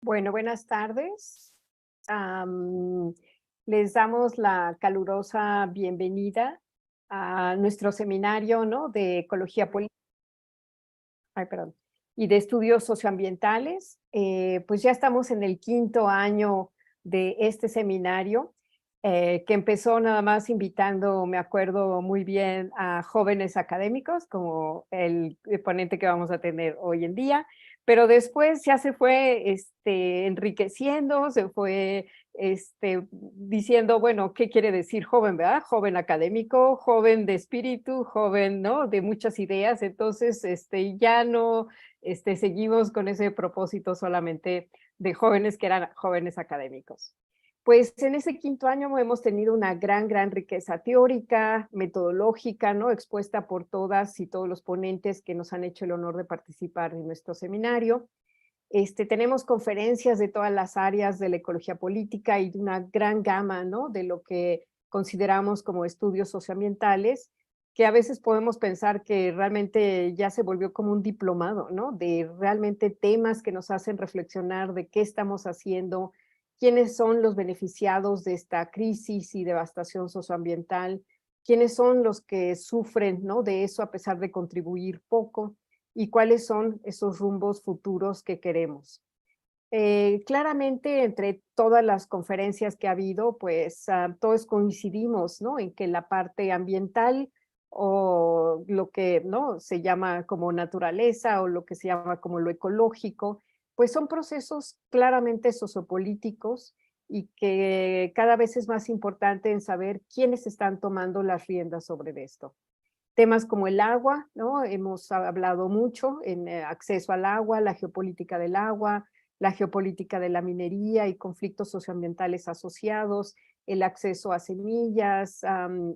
Bueno, buenas tardes. Am, Les damos la calurosa bienvenida a nuestro seminario, ¿no? De ecología política, perdón, y de estudios socioambientales. Pues ya estamos en el quinto año de este seminario, que empezó nada más invitando, me acuerdo muy bien, a jóvenes académicos, como el ponente que vamos a tener hoy en día, pero después ya se fue enriqueciendo, se fue diciendo, bueno, ¿qué quiere decir joven, verdad? Joven académico, joven de espíritu, joven, ¿no? De muchas ideas. Entonces, ya no seguimos con ese propósito solamente de jóvenes que eran jóvenes académicos. Pues en ese quinto año hemos tenido una gran riqueza teórica, metodológica, ¿no? Expuesta por todas y todos los ponentes que nos han hecho el honor de participar en nuestro seminario. Tenemos conferencias de todas las áreas de la ecología política y de una gran gama, ¿no? De lo que consideramos como estudios socioambientales, que a veces podemos pensar que realmente ya se volvió como un diplomado, ¿no? De realmente temas que nos hacen reflexionar de qué estamos haciendo, quiénes son los beneficiados de esta crisis y devastación socioambiental, quiénes son los que sufren, ¿no? De eso a pesar de contribuir poco, y cuáles son esos rumbos futuros que queremos. Claramente, entre todas las conferencias que ha habido, pues todos coincidimos, ¿no? En que la parte ambiental o lo que, ¿no? Se llama como naturaleza o lo que se llama como lo ecológico, pues son procesos claramente sociopolíticos y que cada vez es más importante en saber quiénes están tomando las riendas sobre esto. Temas como el agua, ¿no? Hemos hablado mucho en acceso al agua, la geopolítica del agua, la geopolítica de la minería y conflictos socioambientales asociados, el acceso a semillas,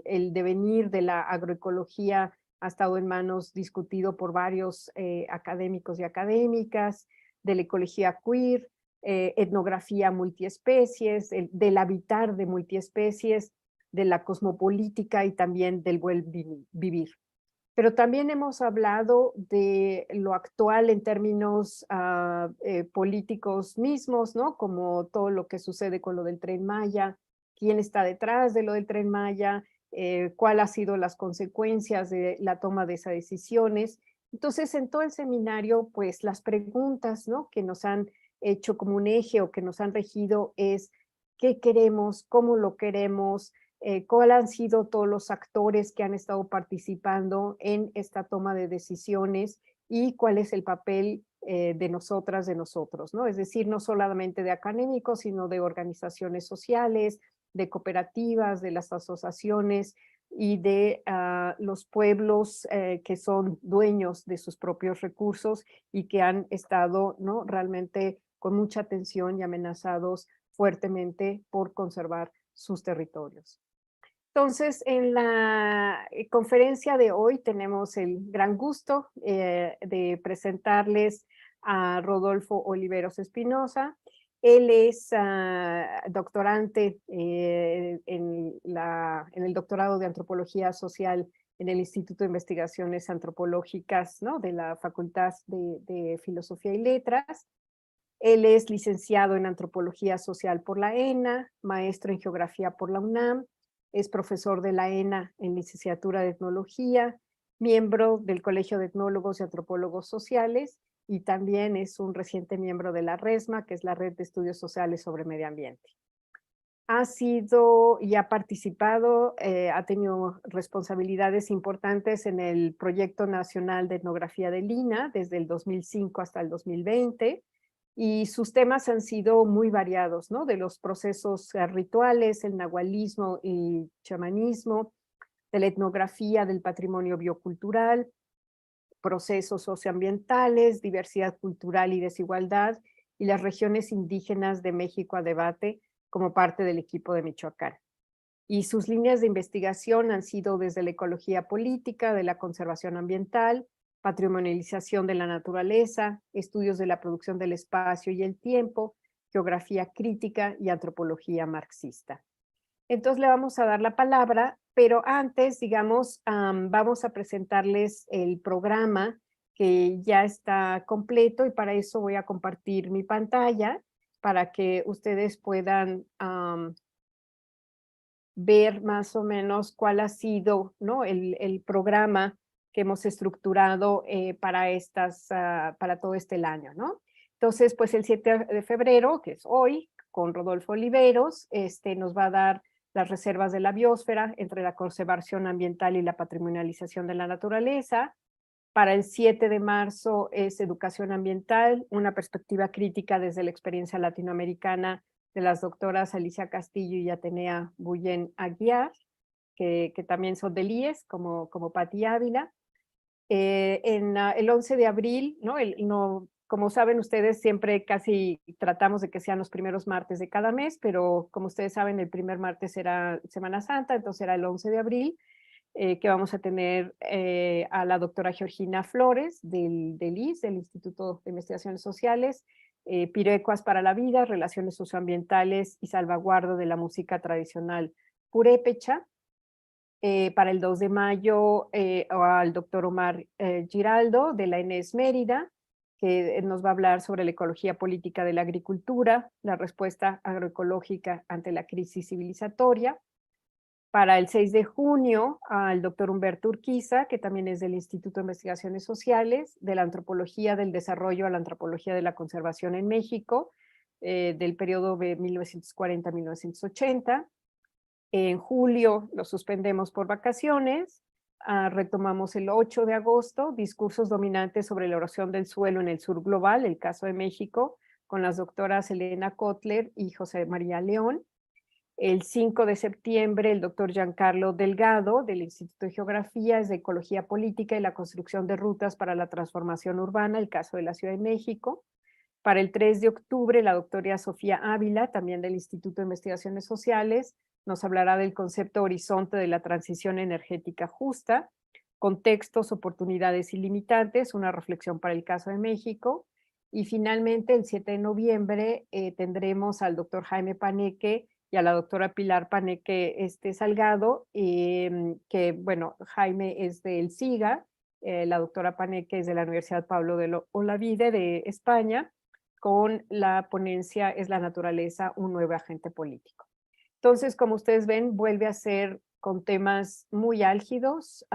el devenir de la agroecología ha estado en manos discutido por varios académicos y académicas, de la ecología queer, etnografía multiespecies, del habitar de multiespecies, de la cosmopolítica y también del buen vivir. Pero también hemos hablado de lo actual en términos políticos mismos, ¿no? Como todo lo que sucede con lo del Tren Maya, quién está detrás de lo del Tren Maya, cuál ha sido las consecuencias de la toma de esas decisiones. Entonces, en todo el seminario, pues las preguntas, ¿no? Que nos han hecho como un eje o que nos han regido es qué queremos, cómo lo queremos, cuáles han sido todos los actores que han estado participando en esta toma de decisiones y cuál es el papel de nosotras, de nosotros, ¿no? Es decir, no solamente de académicos, sino de organizaciones sociales, de cooperativas, de las asociaciones y de los pueblos que son dueños de sus propios recursos y que han estado, ¿no? Realmente con mucha atención y amenazados fuertemente por conservar sus territorios. Entonces, en la conferencia de hoy tenemos el gran gusto de presentarles a Rodolfo Oliveros Espinosa. Él es doctorante en el doctorado de Antropología Social en el Instituto de Investigaciones Antropológicas, ¿no? De la Facultad de Filosofía y Letras. Él es licenciado en Antropología Social por la ENA, maestro en Geografía por la UNAM, es profesor de la ENA en Licenciatura de Etnología, miembro del Colegio de Etnólogos y Antropólogos Sociales y también es un reciente miembro de la RESMA, que es la Red de Estudios Sociales sobre Medio Ambiente. Ha sido y ha participado, ha tenido responsabilidades importantes en el Proyecto Nacional de Etnografía del INAH desde el 2005 hasta el 2020, y sus temas han sido muy variados, ¿no? De los procesos rituales, el nahualismo y chamanismo, de la etnografía del patrimonio biocultural, procesos socioambientales, diversidad cultural y desigualdad, y las regiones indígenas de México a debate como parte del equipo de Michoacán. Y sus líneas de investigación han sido desde la ecología política, de la conservación ambiental, patrimonialización de la naturaleza, estudios de la producción del espacio y el tiempo, geografía crítica y antropología marxista. Entonces le vamos a dar la palabra, pero antes, digamos, vamos a presentarles el programa que ya está completo y para eso voy a compartir mi pantalla para que ustedes puedan ver más o menos cuál ha sido, ¿no?, el programa que hemos estructurado para todo este año, ¿no? Entonces, pues el 7 de febrero, que es hoy, con Rodolfo Oliveros, nos va a dar las reservas de la biosfera entre la conservación ambiental y la patrimonialización de la naturaleza. Para el 7 de marzo es educación ambiental, una perspectiva crítica desde la experiencia latinoamericana de las doctoras Alicia Castillo y Atenea Bullén Aguiar, que también son del IES, como Pati Ávila. El 11 de abril, ¿no? Como saben ustedes, siempre casi tratamos de que sean los primeros martes de cada mes, pero como ustedes saben, el primer martes era Semana Santa, entonces era el 11 de abril, que vamos a tener a la doctora Georgina Flores del IS, del Instituto de Investigaciones Sociales, Pirecuas para la Vida, Relaciones Socioambientales y Salvaguarda de la Música Tradicional Purépecha. Para el 2 de mayo al doctor Omar Giraldo de la ENES Mérida, que nos va a hablar sobre la ecología política de la agricultura, la respuesta agroecológica ante la crisis civilizatoria. Para el 6 de junio al doctor Humberto Urquiza, que también es del Instituto de Investigaciones Sociales, de la Antropología del Desarrollo a la Antropología de la Conservación en México, del periodo de 1940 a 1980. En julio lo suspendemos por vacaciones, retomamos el 8 de agosto, discursos dominantes sobre la erosión del suelo en el sur global, el caso de México, con las doctoras Elena Kotler y José María León. El 5 de septiembre, el doctor Giancarlo Delgado, del Instituto de Geografía, es de Ecología Política y la Construcción de Rutas para la Transformación Urbana, el caso de la Ciudad de México. Para el 3 de octubre, la doctora Sofía Ávila, también del Instituto de Investigaciones Sociales, nos hablará del concepto horizonte de la transición energética justa, contextos, oportunidades y limitantes, una reflexión para el caso de México. Y finalmente, el 7 de noviembre, tendremos al doctor Jaime Paneque y a la doctora Pilar Paneque Salgado, que, bueno, Jaime es del SIGA, la doctora Paneque es de la Universidad Pablo de Olavide de España, con la ponencia Es la naturaleza, un nuevo agente político. Entonces, como ustedes ven, vuelve a ser con temas muy álgidos,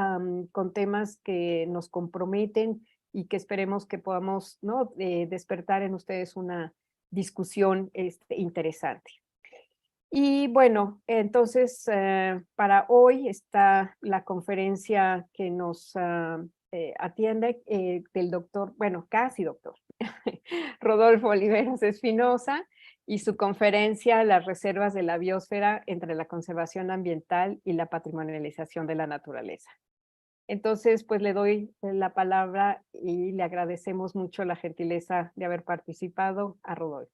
con temas que nos comprometen y que esperemos que podamos, ¿no?, despertar en ustedes una discusión interesante. Y bueno, entonces para hoy está la conferencia que nos atiende del doctor, bueno, casi doctor, Rodolfo Oliveros Espinosa, y su conferencia Las reservas de la biosfera entre la conservación ambiental y la patrimonialización de la naturaleza. Entonces, pues le doy la palabra y le agradecemos mucho la gentileza de haber participado a Rodolfo.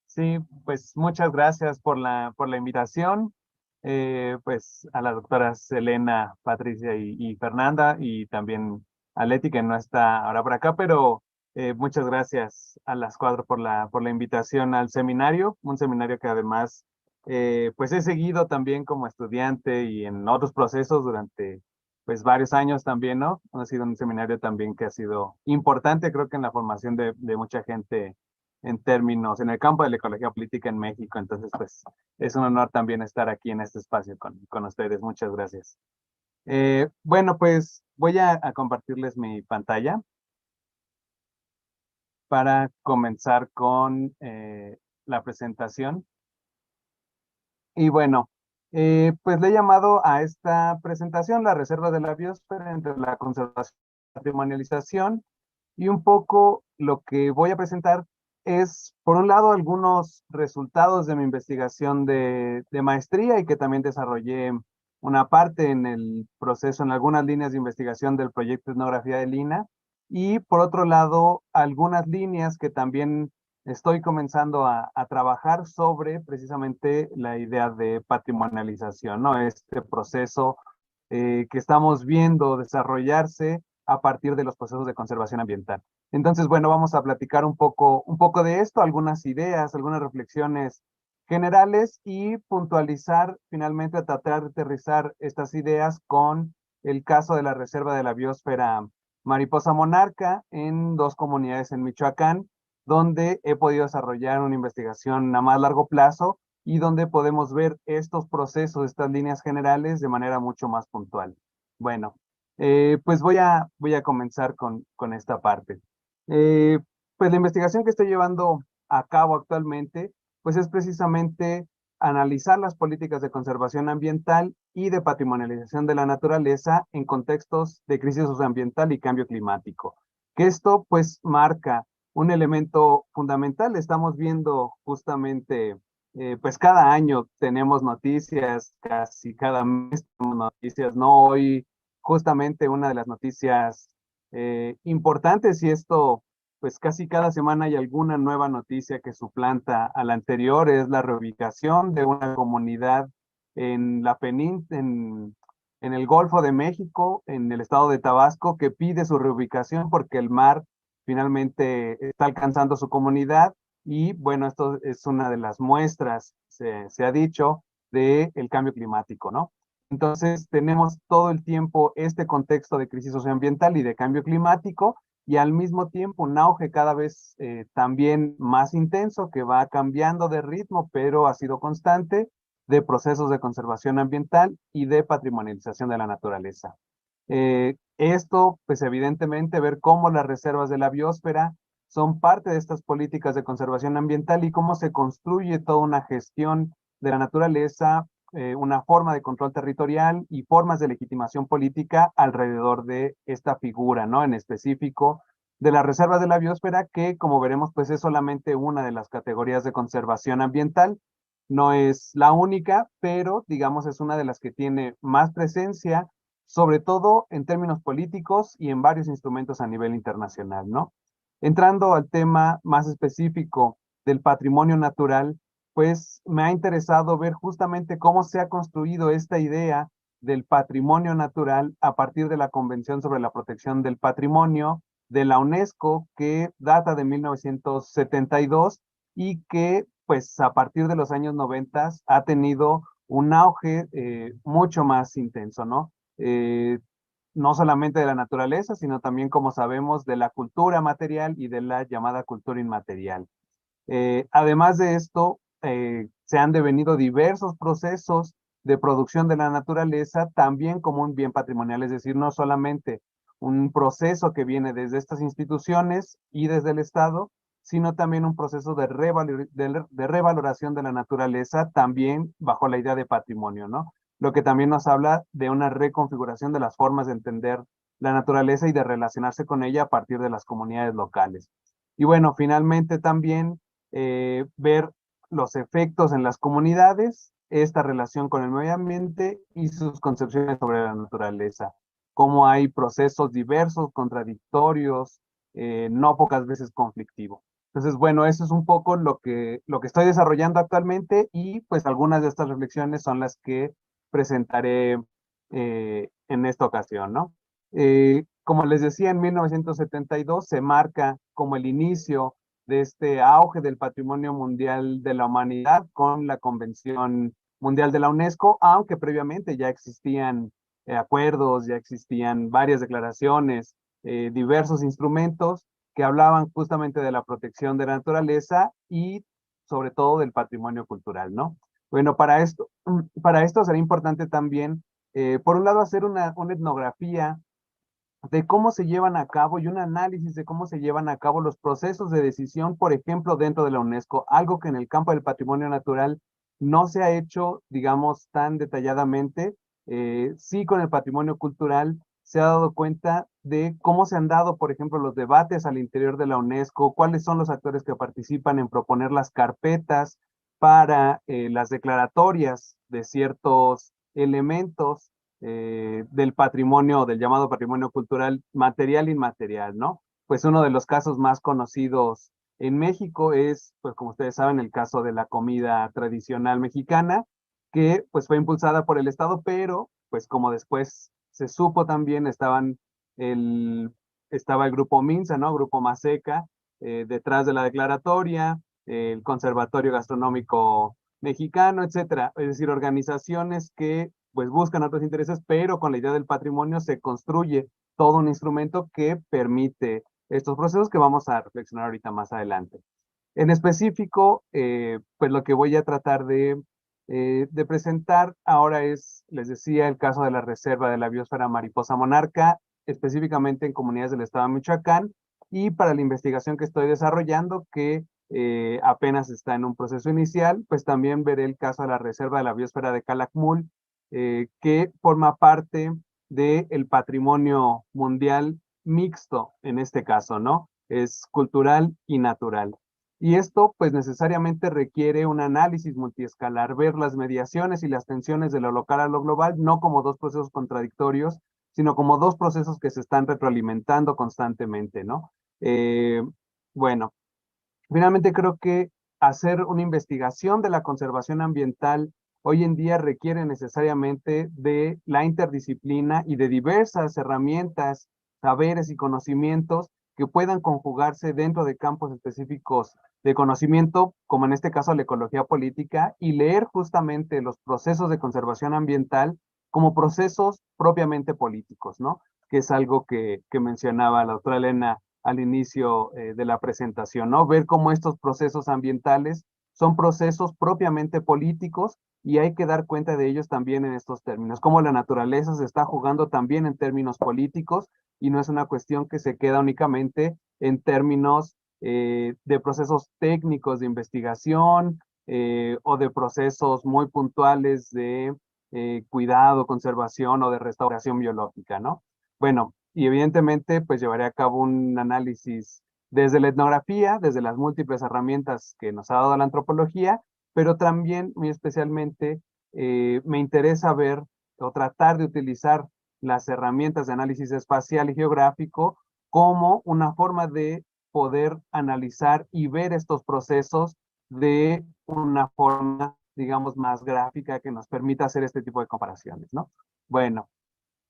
Sí, pues muchas gracias por la invitación. Pues a las doctoras Elena, Patricia y Fernanda, y también a Leti, que no está ahora por acá, pero muchas gracias a las cuatro por la invitación al seminario, un seminario que además pues he seguido también como estudiante y en otros procesos durante pues varios años también, ¿no? Ha sido un seminario también que ha sido importante, creo que en la formación de mucha gente en el campo de la ecología política en México. Entonces, pues es un honor también estar aquí en este espacio con ustedes. Muchas gracias. Bueno, pues voy a compartirles mi pantalla para comenzar con la presentación. Y bueno, pues le he llamado a esta presentación la reserva de la biosfera entre la conservación y la patrimonialización. Y un poco lo que voy a presentar es, por un lado, algunos resultados de mi investigación de maestría y que también desarrollé una parte en el proceso, en algunas líneas de investigación del proyecto Etnografía de Lina. Y por otro lado, algunas líneas que también estoy comenzando a trabajar sobre precisamente la idea de patrimonialización, ¿no? Este proceso que estamos viendo desarrollarse a partir de los procesos de conservación ambiental. Entonces, bueno, vamos a platicar un poco de esto, algunas ideas, algunas reflexiones generales y puntualizar, finalmente, a tratar de aterrizar estas ideas con el caso de la reserva de la biosfera mariposa monarca en 2 comunidades en Michoacán, donde he podido desarrollar una investigación a más largo plazo y donde podemos ver estos procesos, estas líneas generales de manera mucho más puntual. Bueno, pues voy a comenzar con esta parte. Eh, pues la investigación que estoy llevando a cabo actualmente, pues es precisamente analizar las políticas de conservación ambiental y de patrimonialización de la naturaleza en contextos de crisis socioambiental y cambio climático. Que esto pues marca un elemento fundamental. Estamos viendo justamente, pues cada año tenemos noticias, casi cada mes tenemos noticias, ¿no? Hoy justamente una de las noticias importantes, y esto pues casi cada semana hay alguna nueva noticia que suplanta a la anterior, es la reubicación de una comunidad en la en el Golfo de México, en el estado de Tabasco, que pide su reubicación porque el mar finalmente está alcanzando su comunidad. Y bueno, esto es una de las muestras, se ha dicho, del cambio climático, ¿no? Entonces, tenemos todo el tiempo este contexto de crisis socioambiental y de cambio climático, y al mismo tiempo un auge cada vez también más intenso, que va cambiando de ritmo, pero ha sido constante, de procesos de conservación ambiental y de patrimonialización de la naturaleza. Esto, pues evidentemente, ver cómo las reservas de la biosfera son parte de estas políticas de conservación ambiental y cómo se construye toda una gestión de la naturaleza, una forma de control territorial y formas de legitimación política alrededor de esta figura, ¿no? En específico, de las reservas de la biosfera, que como veremos, pues es solamente una de las categorías de conservación ambiental. No es la única, pero digamos es una de las que tiene más presencia, sobre todo en términos políticos y en varios instrumentos a nivel internacional, ¿no? Entrando al tema más específico del patrimonio natural, pues me ha interesado ver justamente cómo se ha construido esta idea del patrimonio natural a partir de la Convención sobre la Protección del Patrimonio de la UNESCO, que data de 1972 y que pues a partir de los años 90 ha tenido un auge mucho más intenso, ¿no? No solamente de la naturaleza, sino también, como sabemos, de la cultura material y de la llamada cultura inmaterial. Además de esto, se han devenido diversos procesos de producción de la naturaleza también como un bien patrimonial, es decir, no solamente un proceso que viene desde estas instituciones y desde el Estado, sino también un proceso de revaloración de la naturaleza, también bajo la idea de patrimonio, ¿no? Lo que también nos habla de una reconfiguración de las formas de entender la naturaleza y de relacionarse con ella a partir de las comunidades locales. Y bueno, finalmente también ver los efectos en las comunidades, esta relación con el medio ambiente y sus concepciones sobre la naturaleza, cómo hay procesos diversos, contradictorios, no pocas veces conflictivos. Entonces, bueno, eso es un poco lo que estoy desarrollando actualmente, y pues algunas de estas reflexiones son las que presentaré en esta ocasión, ¿no? Como les decía, en 1972 se marca como el inicio de este auge del patrimonio mundial de la humanidad con la Convención Mundial de la UNESCO, aunque previamente ya existían acuerdos, ya existían varias declaraciones, diversos instrumentos que hablaban justamente de la protección de la naturaleza y sobre todo del patrimonio cultural, ¿no? Bueno, para esto será importante también, por un lado, hacer una etnografía de cómo se llevan a cabo y un análisis de cómo se llevan a cabo los procesos de decisión, por ejemplo, dentro de la UNESCO, algo que en el campo del patrimonio natural no se ha hecho, digamos, tan detalladamente. Sí, con el patrimonio cultural se ha dado cuenta de cómo se han dado, por ejemplo, los debates al interior de la UNESCO, cuáles son los actores que participan en proponer las carpetas para las declaratorias de ciertos elementos del patrimonio, del llamado patrimonio cultural material e inmaterial, ¿no? Pues uno de los casos más conocidos en México es, pues como ustedes saben, el caso de la comida tradicional mexicana, que pues fue impulsada por el Estado, pero pues como después se supo también, el, estaba el grupo Minsa, ¿no? Grupo Maseca, detrás de la declaratoria, el Conservatorio Gastronómico Mexicano, etcétera. Es decir, organizaciones que pues buscan otros intereses, pero con la idea del patrimonio se construye todo un instrumento que permite estos procesos que vamos a reflexionar ahorita más adelante. En específico, pues lo que voy a tratar de presentar ahora es, les decía, el caso de la Reserva de la Biosfera Mariposa Monarca, específicamente en comunidades del estado de Michoacán, y para la investigación que estoy desarrollando, que apenas está en un proceso inicial, pues también veré el caso de la Reserva de la Biosfera de Calakmul, que forma parte del patrimonio mundial mixto en este caso, ¿no? Es cultural y natural. Y esto pues necesariamente requiere un análisis multiescalar, ver las mediaciones y las tensiones de lo local a lo global, no como dos procesos contradictorios, sino como dos procesos que se están retroalimentando constantemente, ¿no? Eh, bueno, finalmente creo que hacer una investigación de la conservación ambiental hoy en día requiere necesariamente de la interdisciplina y de diversas herramientas, saberes y conocimientos que puedan conjugarse dentro de campos específicos de conocimiento, como en este caso la ecología política, y leer justamente los procesos de conservación ambiental como procesos propiamente políticos, ¿no? Que es algo que mencionaba la doctora Elena al inicio de la presentación, ¿no? Ver cómo estos procesos ambientales son procesos propiamente políticos y hay que dar cuenta de ellos también en estos términos, cómo la naturaleza se está jugando también en términos políticos y no es una cuestión que se queda únicamente en términos de procesos técnicos de investigación o de procesos muy puntuales de cuidado, conservación o de restauración biológica, ¿no? Bueno, y evidentemente pues llevaré a cabo un análisis desde la etnografía, desde las múltiples herramientas que nos ha dado la antropología, pero también muy especialmente me interesa ver o tratar de utilizar las herramientas de análisis espacial y geográfico como una forma de poder analizar y ver estos procesos de una forma, digamos, más gráfica que nos permita hacer este tipo de comparaciones, ¿no? Bueno,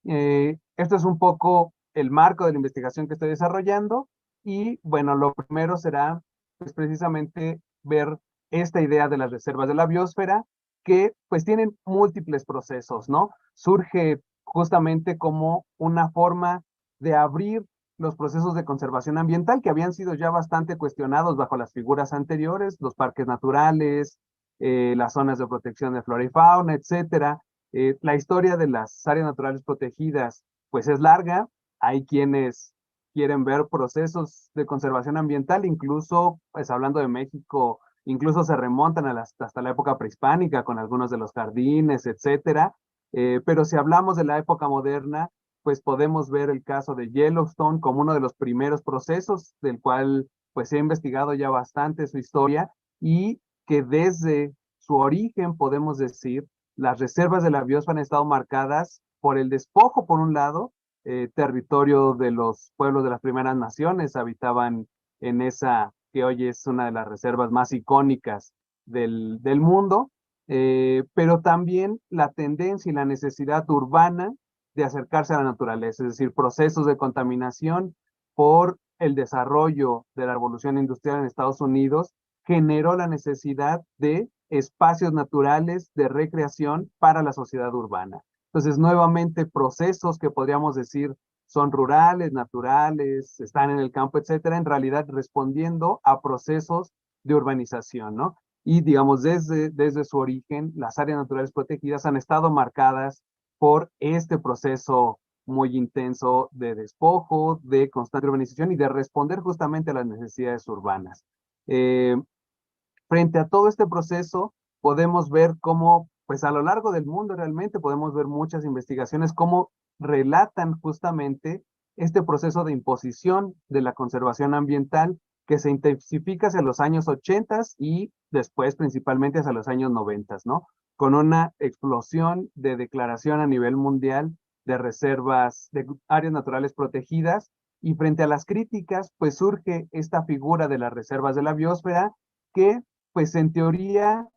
esto es un poco el marco de la investigación que estoy desarrollando y bueno, lo primero será pues precisamente ver esta idea de las reservas de la biosfera que pues tienen múltiples procesos, ¿no? Surge justamente como una forma de abrir los procesos de conservación ambiental que habían sido ya bastante cuestionados bajo las figuras anteriores, los parques naturales, las zonas de protección de flora y fauna, etcétera. La historia de las áreas naturales protegidas, pues es larga. Hay quienes quieren ver procesos de conservación ambiental, incluso, pues hablando de México, incluso se remontan a hasta la época prehispánica con algunos de los jardines, etcétera. Pero si hablamos de la época moderna, pues podemos ver el caso de Yellowstone como uno de los primeros procesos del cual pues se ha investigado ya bastante su historia y que desde su origen podemos decir las reservas de la biosfera han estado marcadas por el despojo, por un lado, territorio de los pueblos de las primeras naciones, habitaban en esa que hoy es una de las reservas más icónicas del mundo, pero también la tendencia y la necesidad urbana de acercarse a la naturaleza, es decir, procesos de contaminación por el desarrollo de la revolución industrial en Estados Unidos generó la necesidad de espacios naturales de recreación para la sociedad urbana. Entonces, nuevamente, procesos que podríamos decir son rurales, naturales, están en el campo, etcétera, en realidad respondiendo a procesos de urbanización, ¿no? Y digamos, desde su origen, las áreas naturales protegidas han estado marcadas por este proceso muy intenso de despojo, de constante urbanización y de responder justamente a las necesidades urbanas. Frente a todo este proceso, podemos ver cómo, pues a lo largo del mundo realmente podemos ver muchas investigaciones cómo relatan justamente este proceso de imposición de la conservación ambiental que se intensifica hacia los años 80 y después principalmente hacia los años 90, ¿no? Con una explosión de declaración a nivel mundial de reservas, de áreas naturales protegidas, y frente a las críticas, pues surge esta figura de las reservas de la biosfera que pues en teoría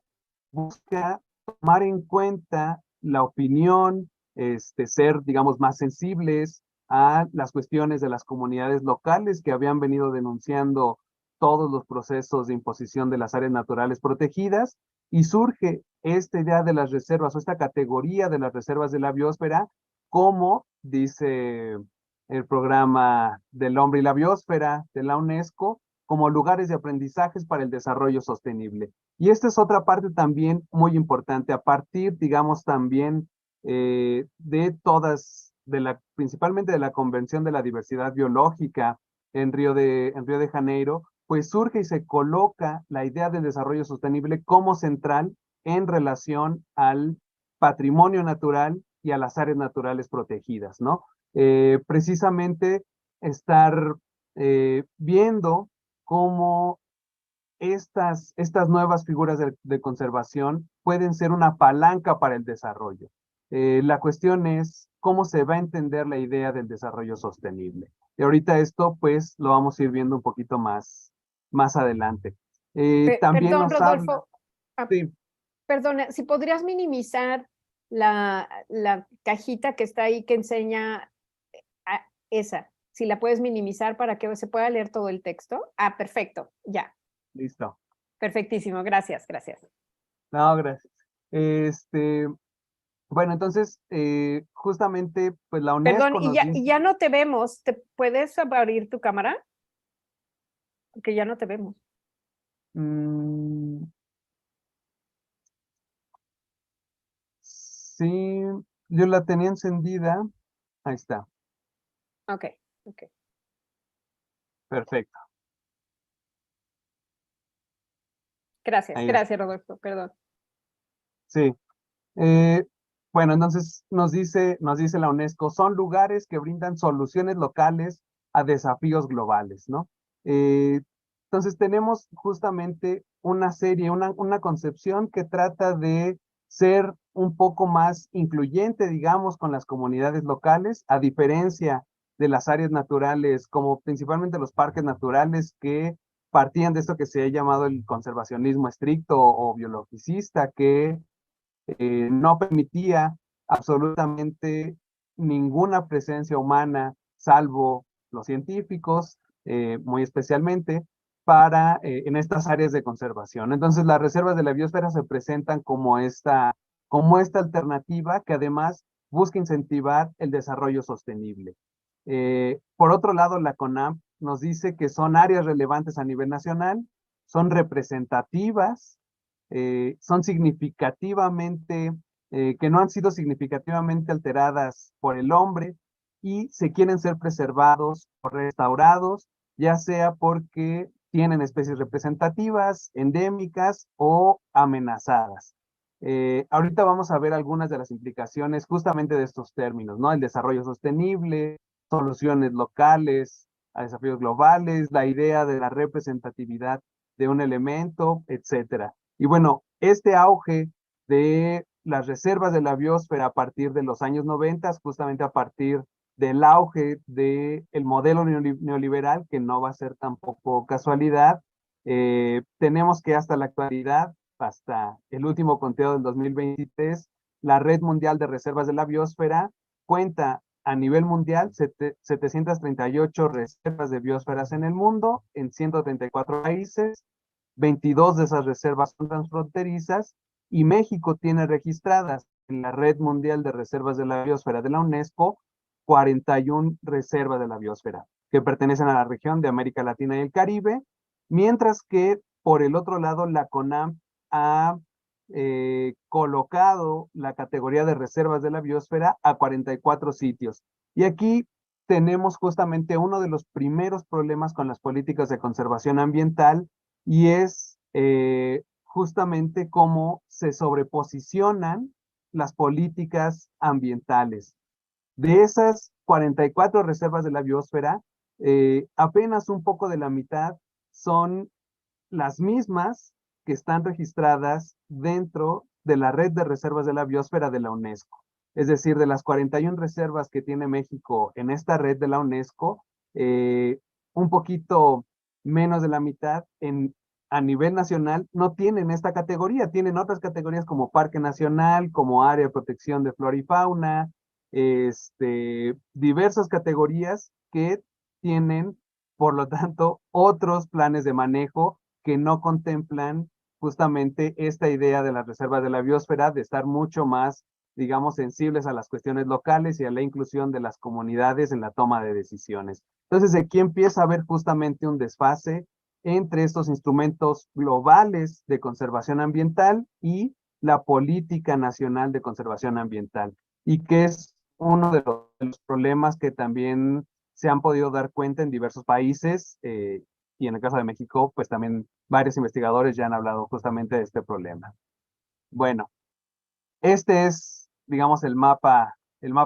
busca tomar en cuenta la opinión, ser, digamos, más sensibles a las cuestiones de las comunidades locales que habían venido denunciando todos los procesos de imposición de las áreas naturales protegidas y surge esta idea de las reservas o esta categoría de las reservas de la biosfera como, dice el programa del hombre y la biosfera de la UNESCO como lugares de aprendizajes para el desarrollo sostenible. Y esta es otra parte también muy importante, a partir, digamos, también de todas, principalmente de la Convención de la Diversidad Biológica en Río de Janeiro, pues surge y se coloca la idea del desarrollo sostenible como central en relación al patrimonio natural y a las áreas naturales protegidas, ¿no? Precisamente estar viendo cómo estas nuevas figuras de conservación pueden ser una palanca para el desarrollo. La cuestión es cómo se va a entender la idea del desarrollo sostenible. Y ahorita esto, pues, lo vamos a ir viendo un poquito más adelante. También Perdón, nos habla, Rodolfo. Ah, sí, perdona, si podrías minimizar la cajita que está ahí que enseña esa. Si la puedes minimizar para que se pueda leer todo el texto. Ah, perfecto. Ya. listo. Perfectísimo. Gracias, gracias. No, gracias. Bueno, entonces, justamente, pues la Perdón, UNESCO y nos ya, y dice, ya no te vemos. ¿Te puedes abrir tu cámara? Porque ya no te vemos. mm, sí, yo la tenía encendida. Ahí está, Ok, ok. perfecto. Gracias, Ahí está. gracias, Rodolfo. Perdón. Sí. Eh, bueno, entonces nos dice la UNESCO, son lugares que brindan soluciones locales a desafíos globales, ¿no? Eh, entonces tenemos justamente una serie, una concepción que trata de ser un poco más incluyente, digamos, con las comunidades locales, a diferencia de las áreas naturales, como principalmente los parques naturales que partían de esto que se ha llamado el conservacionismo estricto o biologicista, que no permitía absolutamente ninguna presencia humana, salvo los científicos, muy especialmente, en estas áreas de conservación. Entonces, las reservas de la biosfera se presentan como esta alternativa que además busca incentivar el desarrollo sostenible. Por otro lado, la CONAMP nos dice que son áreas relevantes a nivel nacional, son representativas, son significativamente, que no han sido significativamente alteradas por el hombre y se quieren ser preservados o restaurados, ya sea porque tienen especies representativas, endémicas o amenazadas. Ahorita vamos a ver algunas de las implicaciones justamente de estos términos, ¿no? El desarrollo sostenible, soluciones locales a desafíos globales, la idea de la representatividad de un elemento, etcétera. Y bueno, este auge de las reservas de la biosfera a partir de los años 90, justamente a partir del auge del modelo neoliberal, que no va a ser tampoco casualidad, tenemos que hasta la actualidad, hasta el último conteo del 2023, la Red Mundial de Reservas de la Biosfera cuenta a nivel mundial 738 reservas de biosferas en el mundo, en 134 países. 22 de esas reservas son transfronterizas y México tiene registradas en la Red Mundial de Reservas de la Biosfera de la UNESCO 41 reservas de la biosfera que pertenecen a la región de América Latina y el Caribe, mientras que por el otro lado la CONAMP ha colocado la categoría de reservas de la biosfera a 44 sitios. Y aquí tenemos justamente uno de los primeros problemas con las políticas de conservación ambiental y es justamente cómo se sobreposicionan las políticas ambientales. De esas 44 reservas de la biosfera, apenas un poco de la mitad son las mismas que están registradas dentro de la red de reservas de la biosfera de la UNESCO. Es decir, de las 41 reservas que tiene México en esta red de la UNESCO, un poquito menos de la mitad a nivel nacional no tienen esta categoría, tienen otras categorías como Parque Nacional, como Área de Protección de Flora y Fauna, diversas categorías que tienen, por lo tanto, otros planes de manejo que no contemplan justamente esta idea de las reservas de la biosfera de estar mucho más digamos, sensibles a las cuestiones locales y a la inclusión de las comunidades en la toma de decisiones. Entonces, aquí empieza a haber justamente un desfase entre estos instrumentos globales de conservación ambiental y la política nacional de conservación ambiental, y que es uno de los problemas que también se han podido dar cuenta en diversos países, y en el caso de México, pues también varios investigadores ya han hablado justamente de este problema. Bueno, este es, digamos, el mapa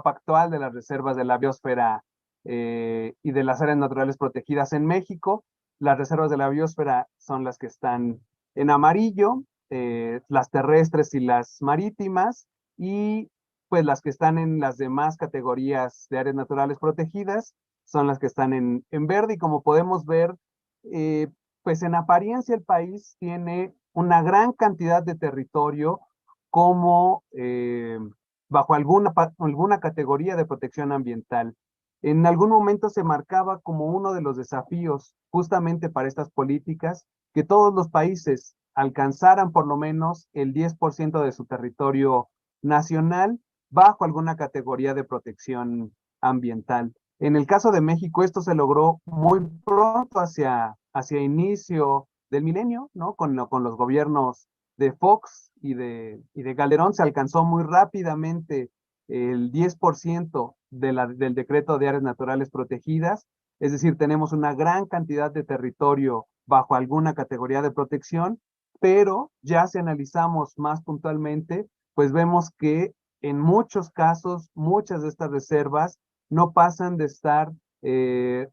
actual de las reservas de la biosfera y de las áreas naturales protegidas en México. Las reservas de la biosfera son las que están en amarillo, las terrestres y las marítimas, y pues las que están en las demás categorías de áreas naturales protegidas son las que están en verde. Y como podemos ver, eh, pues en apariencia el país tiene una gran cantidad de territorio como bajo alguna categoría de protección ambiental. En algún momento se marcaba como uno de los desafíos justamente para estas políticas que todos los países alcanzaran por lo menos el 10% de su territorio nacional bajo alguna categoría de protección ambiental. En el caso de México, esto se logró muy pronto hacia inicio del milenio, ¿no? Con los gobiernos de Fox y de Calderón se alcanzó muy rápidamente el 10% del decreto de áreas naturales protegidas, es decir, tenemos una gran cantidad de territorio bajo alguna categoría de protección, pero ya si analizamos más puntualmente, pues vemos que en muchos casos, muchas de estas reservas no pasan de estar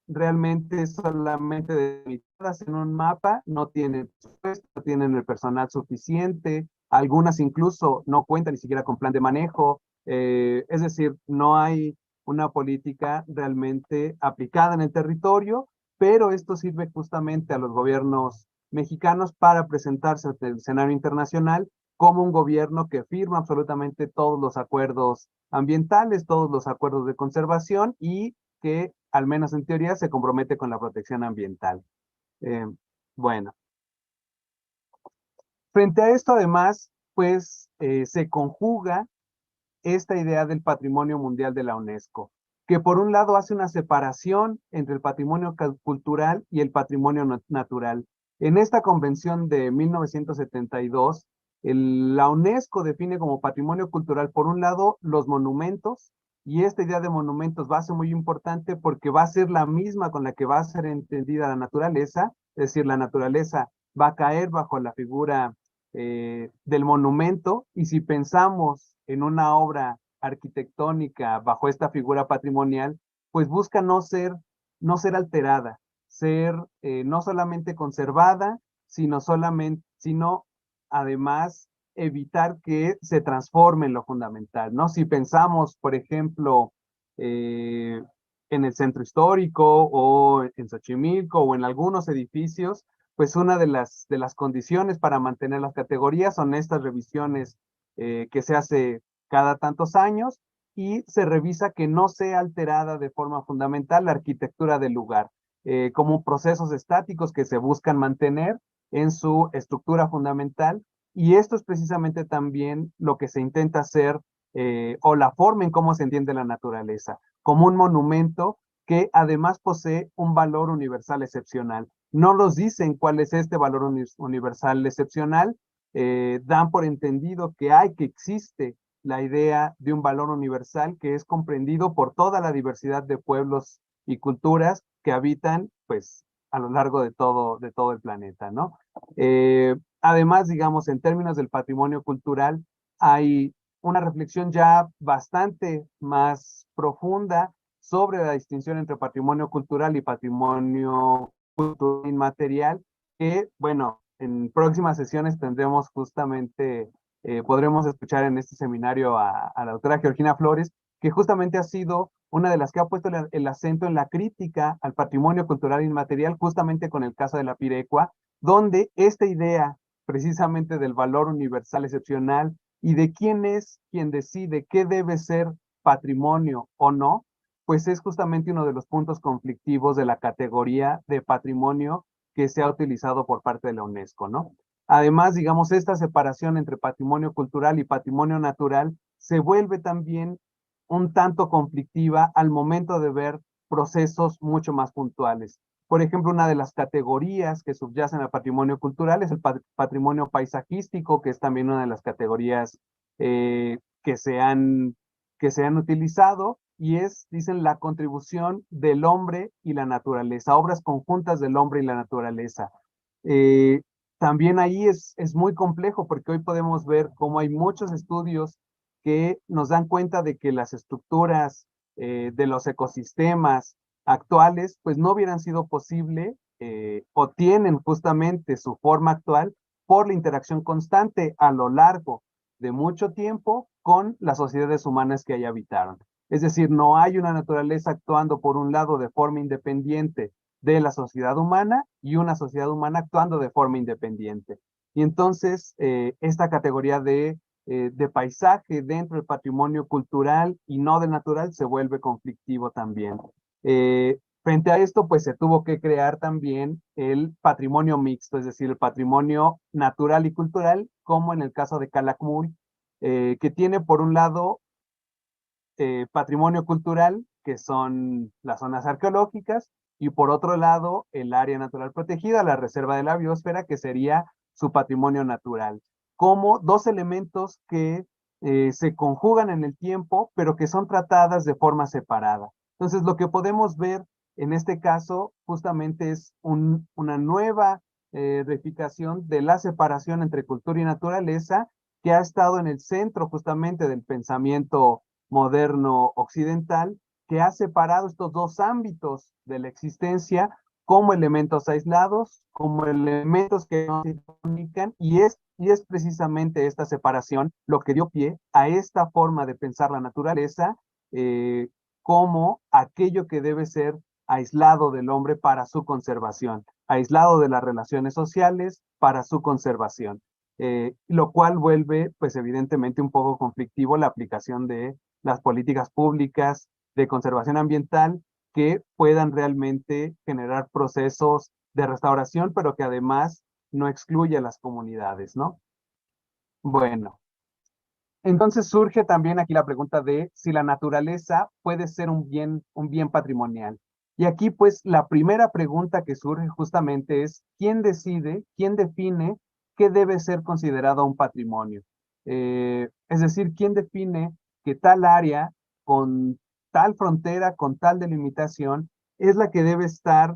realmente solamente delimitadas en un mapa, no tienen presupuesto, no tienen el personal suficiente, algunas incluso no cuentan ni siquiera con plan de manejo, es decir, no hay una política realmente aplicada en el territorio, pero esto sirve justamente a los gobiernos mexicanos para presentarse ante el escenario internacional como un gobierno que firma absolutamente todos los acuerdos ambientales, todos los acuerdos de conservación, y que, al menos en teoría, se compromete con la protección ambiental. Eh, bueno, frente a esto, además, pues se conjuga esta idea del patrimonio mundial de la UNESCO, que por un lado hace una separación entre el patrimonio cultural y el patrimonio natural. En esta convención de 1972, la UNESCO define como patrimonio cultural, por un lado, los monumentos, y esta idea de monumentos va a ser muy importante porque va a ser la misma con la que va a ser entendida la naturaleza, es decir, la naturaleza va a caer bajo la figura del monumento, y si pensamos en una obra arquitectónica bajo esta figura patrimonial, pues busca no ser alterada, ser no solamente conservada, sino además evitar que se transforme en lo fundamental, ¿no? Si pensamos, por ejemplo, eh, en el centro histórico o en Xochimilco o en algunos edificios, pues una de las condiciones para mantener las categorías son estas revisiones que se hace cada tantos años, y se revisa que no sea alterada de forma fundamental la arquitectura del lugar, como procesos estáticos que se buscan mantener en su estructura fundamental. Y esto es precisamente también lo que se intenta hacer, o la forma en cómo se entiende la naturaleza, como un monumento que además posee un valor universal excepcional. No nos dicen cuál es este valor universal excepcional, dan por entendido que existe la idea de un valor universal que es comprendido por toda la diversidad de pueblos y culturas que habitan, pues, a lo largo de todo el planeta, ¿no? Además, digamos, en términos del patrimonio cultural, hay una reflexión ya bastante más profunda sobre la distinción entre patrimonio cultural y patrimonio cultural inmaterial, que, bueno, en próximas sesiones tendremos justamente, podremos escuchar en este seminario a la doctora Georgina Flores, que justamente ha sido una de las que ha puesto el acento en la crítica al patrimonio cultural inmaterial, justamente con el caso de la Pirecua, donde esta idea precisamente del valor universal excepcional y de quién es quien decide qué debe ser patrimonio o no, pues es justamente uno de los puntos conflictivos de la categoría de patrimonio que se ha utilizado por parte de la UNESCO, ¿no? Además, digamos, esta separación entre patrimonio cultural y patrimonio natural se vuelve también un tanto conflictiva al momento de ver procesos mucho más puntuales. Por ejemplo, una de las categorías que subyacen al patrimonio cultural es el patrimonio paisajístico, que es también una de las categorías que que se han utilizado, y es, dicen, la contribución del hombre y la naturaleza, obras conjuntas del hombre y la naturaleza. Eh, También ahí es muy complejo porque hoy podemos ver cómo hay muchos estudios que nos dan cuenta de que las estructuras de los ecosistemas actuales pues no hubieran sido posible o tienen justamente su forma actual por la interacción constante a lo largo de mucho tiempo con las sociedades humanas que ahí habitaron. Es decir, no hay una naturaleza actuando por un lado de forma independiente de la sociedad humana y una sociedad humana actuando de forma independiente. Y entonces, esta categoría de paisaje dentro del patrimonio cultural y no del natural se vuelve conflictivo también. Frente a esto, pues se tuvo que crear también el patrimonio mixto, es decir, el patrimonio natural y cultural, como en el caso de Calakmul, que tiene por un lado patrimonio cultural, que son las zonas arqueológicas, y por otro lado, el área natural protegida, la reserva de la biosfera, que sería su patrimonio natural, como dos elementos que se conjugan en el tiempo, pero que son tratadas de forma separada. Entonces, lo que podemos ver en este caso justamente es una nueva reificación de la separación entre cultura y naturaleza, que ha estado en el centro justamente del pensamiento moderno occidental, que ha separado estos dos ámbitos de la existencia como elementos aislados, como elementos que no se comunican, y es precisamente esta separación lo que dio pie a esta forma de pensar la naturaleza como aquello que debe ser aislado del hombre para su conservación, aislado de las relaciones sociales para su conservación. Lo cual vuelve, pues evidentemente, un poco conflictivo la aplicación de las políticas públicas de conservación ambiental que puedan realmente generar procesos de restauración, pero que además no excluye a las comunidades, ¿no? Bueno, entonces surge también aquí la pregunta de si la naturaleza puede ser un bien patrimonial. Y aquí pues la primera pregunta que surge justamente es, ¿quién decide, quién define qué debe ser considerado un patrimonio? Es decir, ¿quién define que tal área con tal frontera, con tal delimitación, es la que debe estar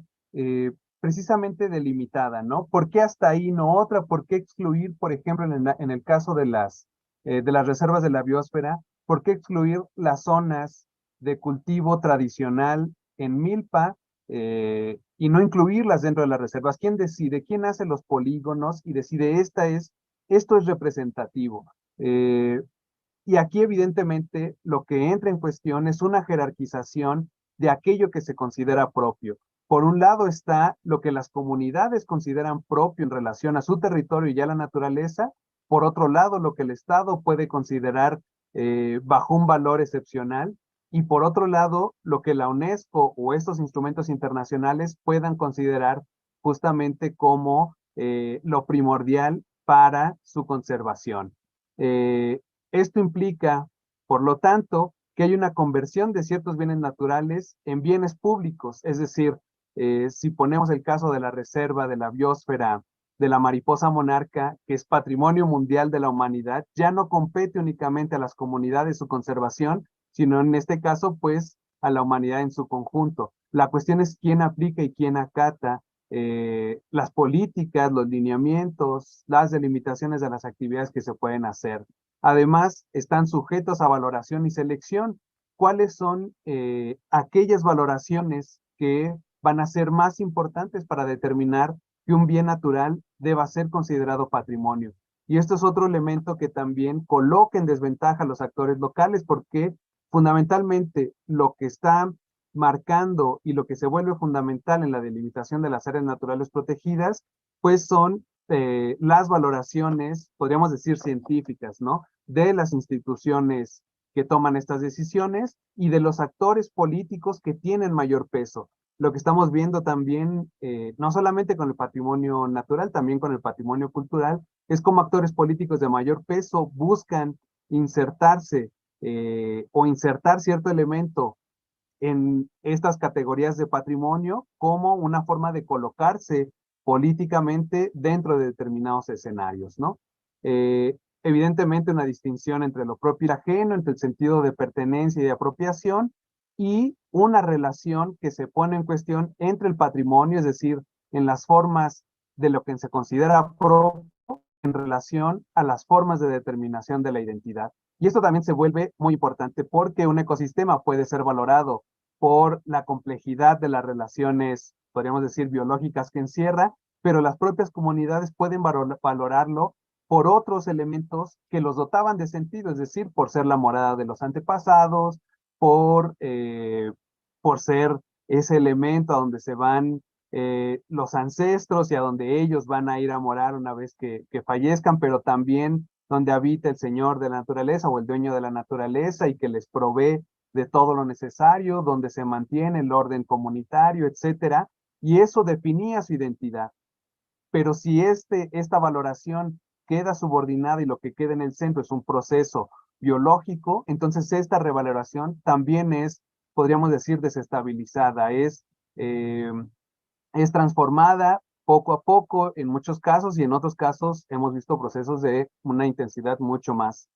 precisamente delimitada, ¿no? ¿Por qué hasta ahí no otra? ¿Por qué excluir, por ejemplo, en el caso de las reservas de la biosfera? ¿Por qué excluir las zonas de cultivo tradicional en milpa y no incluirlas dentro de las reservas? ¿Quién decide? ¿Quién hace los polígonos y decide esto es representativo? Y aquí evidentemente lo que entra en cuestión es una jerarquización de aquello que se considera propio. Por un lado está lo que las comunidades consideran propio en relación a su territorio y a la naturaleza. Por otro lado, lo que el Estado puede considerar bajo un valor excepcional. Y por otro lado, lo que la UNESCO o estos instrumentos internacionales puedan considerar justamente como lo primordial para su conservación. Eh, Esto implica, por lo tanto, que hay una conversión de ciertos bienes naturales en bienes públicos. Es decir, si ponemos el caso de la reserva de la biosfera de la mariposa monarca, que es patrimonio mundial de la humanidad, ya no compete únicamente a las comunidades su conservación, sino en este caso, pues, a la humanidad en su conjunto. La cuestión es quién aplica y quién acata las políticas, los lineamientos, las delimitaciones de las actividades que se pueden hacer. Además, están sujetos a valoración y selección. ¿Cuáles son aquellas valoraciones que van a ser más importantes para determinar que un bien natural deba ser considerado patrimonio? Y esto es otro elemento que también coloca en desventaja a los actores locales, porque fundamentalmente lo que está marcando y lo que se vuelve fundamental en la delimitación de las áreas naturales protegidas, pues son las valoraciones, podríamos decir científicas, ¿no? De las instituciones que toman estas decisiones y de los actores políticos que tienen mayor peso. Lo que estamos viendo también, no solamente con el patrimonio natural, también con el patrimonio cultural, es como actores políticos de mayor peso buscan insertarse o insertar cierto elemento en estas categorías de patrimonio como una forma de colocarse políticamente dentro de determinados escenarios, ¿no? Evidentemente una distinción entre lo propio y lo ajeno, entre el sentido de pertenencia y de apropiación, y una relación que se pone en cuestión entre el patrimonio, es decir, en las formas de lo que se considera propio en relación a las formas de determinación de la identidad. Y esto también se vuelve muy importante porque un ecosistema puede ser valorado por la complejidad de las relaciones, podríamos decir, biológicas que encierra, pero las propias comunidades pueden valorarlo por otros elementos que los dotaban de sentido, es decir, por ser la morada de los antepasados, por ser ese elemento a donde se van los ancestros y a donde ellos van a ir a morar una vez que fallezcan, pero también donde habita el señor de la naturaleza o el dueño de la naturaleza y que les provee de todo lo necesario, donde se mantiene el orden comunitario, etcétera, y eso definía su identidad. Pero si esta valoración queda subordinada y lo que queda en el centro es un proceso biológico, entonces esta revaloración también es, podríamos decir, desestabilizada, es transformada poco a poco en muchos casos y en otros casos hemos visto procesos de una intensidad mucho más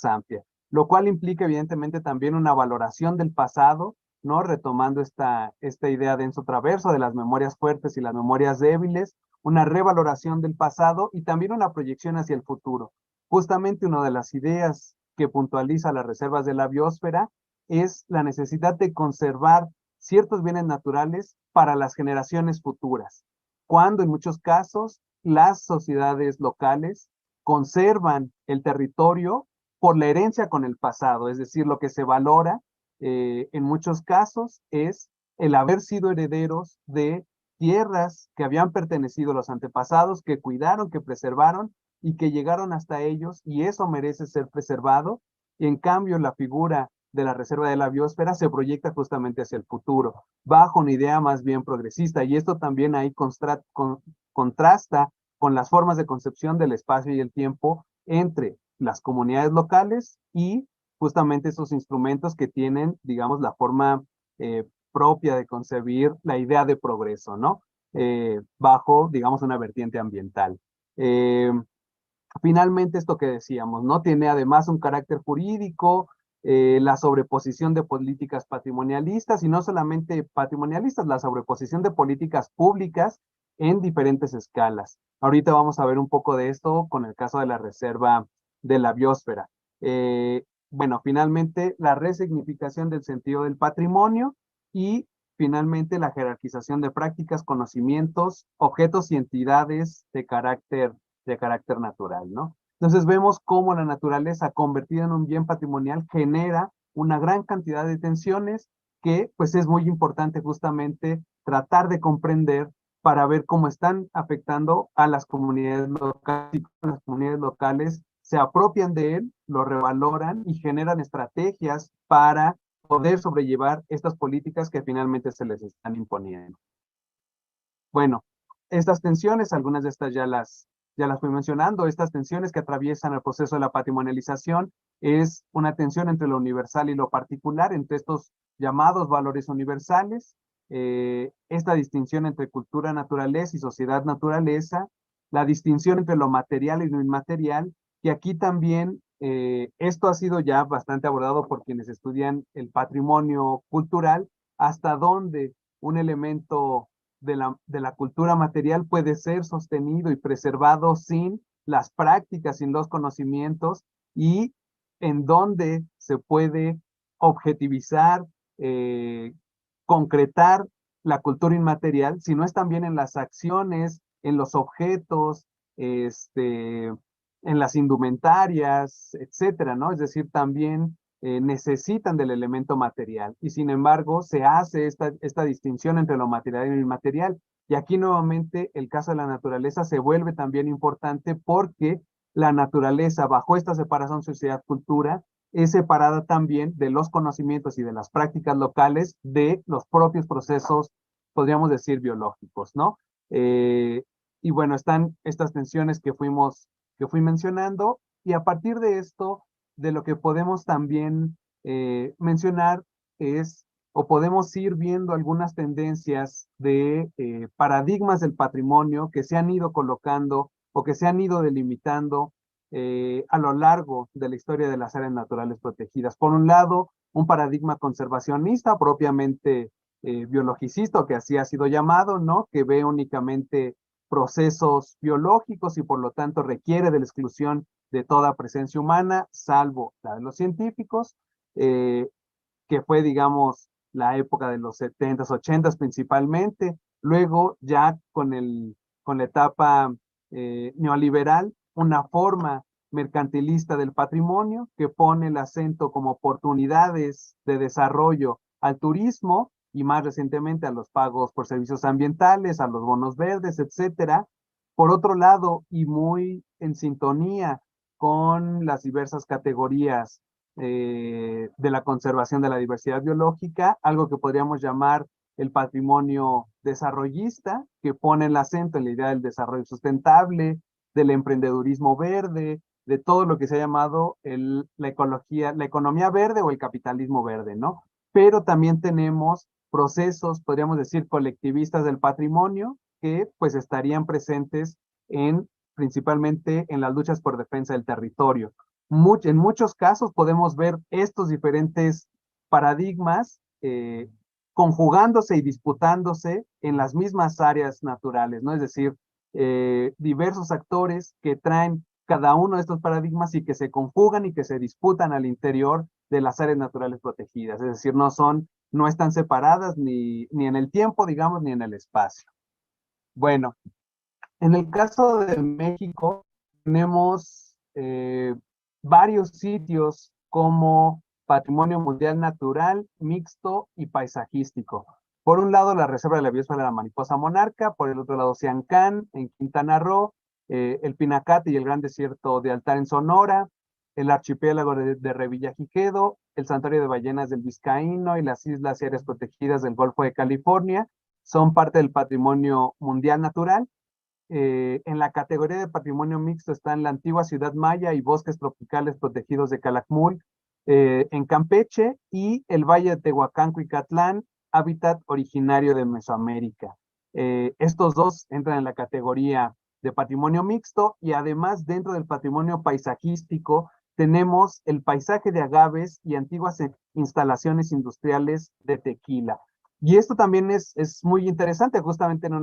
amplia, lo cual implica evidentemente también una valoración del pasado, ¿no? Retomando esta idea de Enzo Traverso de las memorias fuertes y las memorias débiles, una revaloración del pasado y también una proyección hacia el futuro. Justamente una de las ideas que puntualiza las reservas de la biosfera es la necesidad de conservar ciertos bienes naturales para las generaciones futuras, cuando en muchos casos las sociedades locales conservan el territorio por la herencia con el pasado, es decir, lo que se valora en muchos casos es el haber sido herederos de tierras que habían pertenecido a los antepasados, que cuidaron, que preservaron y que llegaron hasta ellos, y eso merece ser preservado. Y en cambio, la figura de la reserva de la biosfera se proyecta justamente hacia el futuro, bajo una idea más bien progresista, y esto también ahí contrasta con las formas de concepción del espacio y el tiempo entre las comunidades locales y justamente esos instrumentos que tienen, digamos, la forma propia de concebir la idea de progreso, ¿no? Bajo, digamos, una vertiente ambiental. Finalmente, esto que decíamos, ¿no? Tiene además un carácter jurídico, la sobreposición de políticas patrimonialistas y no solamente patrimonialistas, la sobreposición de políticas públicas en diferentes escalas. Ahorita vamos a ver un poco de esto con el caso de la reserva de la biosfera. Bueno, finalmente la resignificación del sentido del patrimonio y finalmente la jerarquización de prácticas, conocimientos, objetos y entidades de carácter natural, ¿no? Entonces vemos cómo la naturaleza convertida en un bien patrimonial genera una gran cantidad de tensiones que pues es muy importante justamente tratar de comprender para ver cómo están afectando a las comunidades locales y cómo las comunidades locales se apropian de él, lo revaloran y generan estrategias para poder sobrellevar estas políticas que finalmente se les están imponiendo. Bueno, estas tensiones, algunas de estas ya las fui mencionando, estas tensiones que atraviesan el proceso de la patrimonialización es una tensión entre lo universal y lo particular, entre estos llamados valores universales, esta distinción entre cultura naturaleza y sociedad naturaleza, la distinción entre lo material y lo inmaterial, y aquí también esto ha sido ya bastante abordado por quienes estudian el patrimonio cultural, hasta dónde un elemento de la cultura material puede ser sostenido y preservado sin las prácticas, sin los conocimientos y en donde se puede objetivizar, concretar la cultura inmaterial, si no es también en las acciones, en los objetos, en las indumentarias, etcétera, ¿no? Es decir, también necesitan del elemento material y sin embargo se hace esta distinción entre lo material y lo inmaterial. Y aquí nuevamente el caso de la naturaleza se vuelve también importante porque la naturaleza bajo esta separación sociedad-cultura es separada también de los conocimientos y de las prácticas locales de los propios procesos, podríamos decir, biológicos, ¿no? Y bueno, están estas tensiones que fui mencionando y a partir de esto de lo que podemos también mencionar es, o podemos ir viendo algunas tendencias de paradigmas del patrimonio que se han ido colocando o que se han ido delimitando a lo largo de la historia de las áreas naturales protegidas. Por un lado, un paradigma conservacionista, propiamente biologicista, o que así ha sido llamado, ¿no? Que ve únicamente procesos biológicos y por lo tanto requiere de la exclusión de toda presencia humana, salvo la de los científicos, eh, que fue, digamos, la época de los 70s, 80s principalmente. Luego, ya con la etapa neoliberal, una forma mercantilista del patrimonio que pone el acento como oportunidades de desarrollo al turismo y más recientemente a los pagos por servicios ambientales, a los bonos verdes, etcétera. Por otro lado, y muy en sintonía con las diversas categorías de la conservación de la diversidad biológica, algo que podríamos llamar el patrimonio desarrollista, que pone el acento en la idea del desarrollo sustentable, del emprendedurismo verde, de todo lo que se ha llamado la ecología, la economía verde o el capitalismo verde, ¿no? Pero también tenemos procesos, podríamos decir, colectivistas del patrimonio, que pues estarían presentes principalmente en las luchas por defensa del territorio. En muchos casos podemos ver estos diferentes paradigmas conjugándose y disputándose en las mismas áreas naturales, ¿no? Es decir, diversos actores que traen cada uno de estos paradigmas y que se conjugan y que se disputan al interior de las áreas naturales protegidas. Es decir, no están separadas ni en el tiempo, digamos, ni en el espacio. Bueno, en el caso de México, tenemos varios sitios como Patrimonio Mundial Natural, Mixto y Paisajístico. Por un lado, la Reserva de la Biosfera de la Mariposa Monarca, por el otro lado, Siancán, en Quintana Roo, el Pinacate y el Gran Desierto de Altar en Sonora, el archipiélago de Revillagigedo, el Santuario de Ballenas del Vizcaíno y las islas y áreas protegidas del Golfo de California son parte del Patrimonio Mundial Natural. En la categoría de patrimonio mixto están la antigua ciudad maya y bosques tropicales protegidos de Calakmul en Campeche y el valle de Tehuacán, Cuicatlán, hábitat originario de Mesoamérica. Estos dos entran en la categoría de patrimonio mixto y además dentro del patrimonio paisajístico tenemos el paisaje de agaves y antiguas instalaciones industriales de tequila. Y esto también es muy interesante, justamente en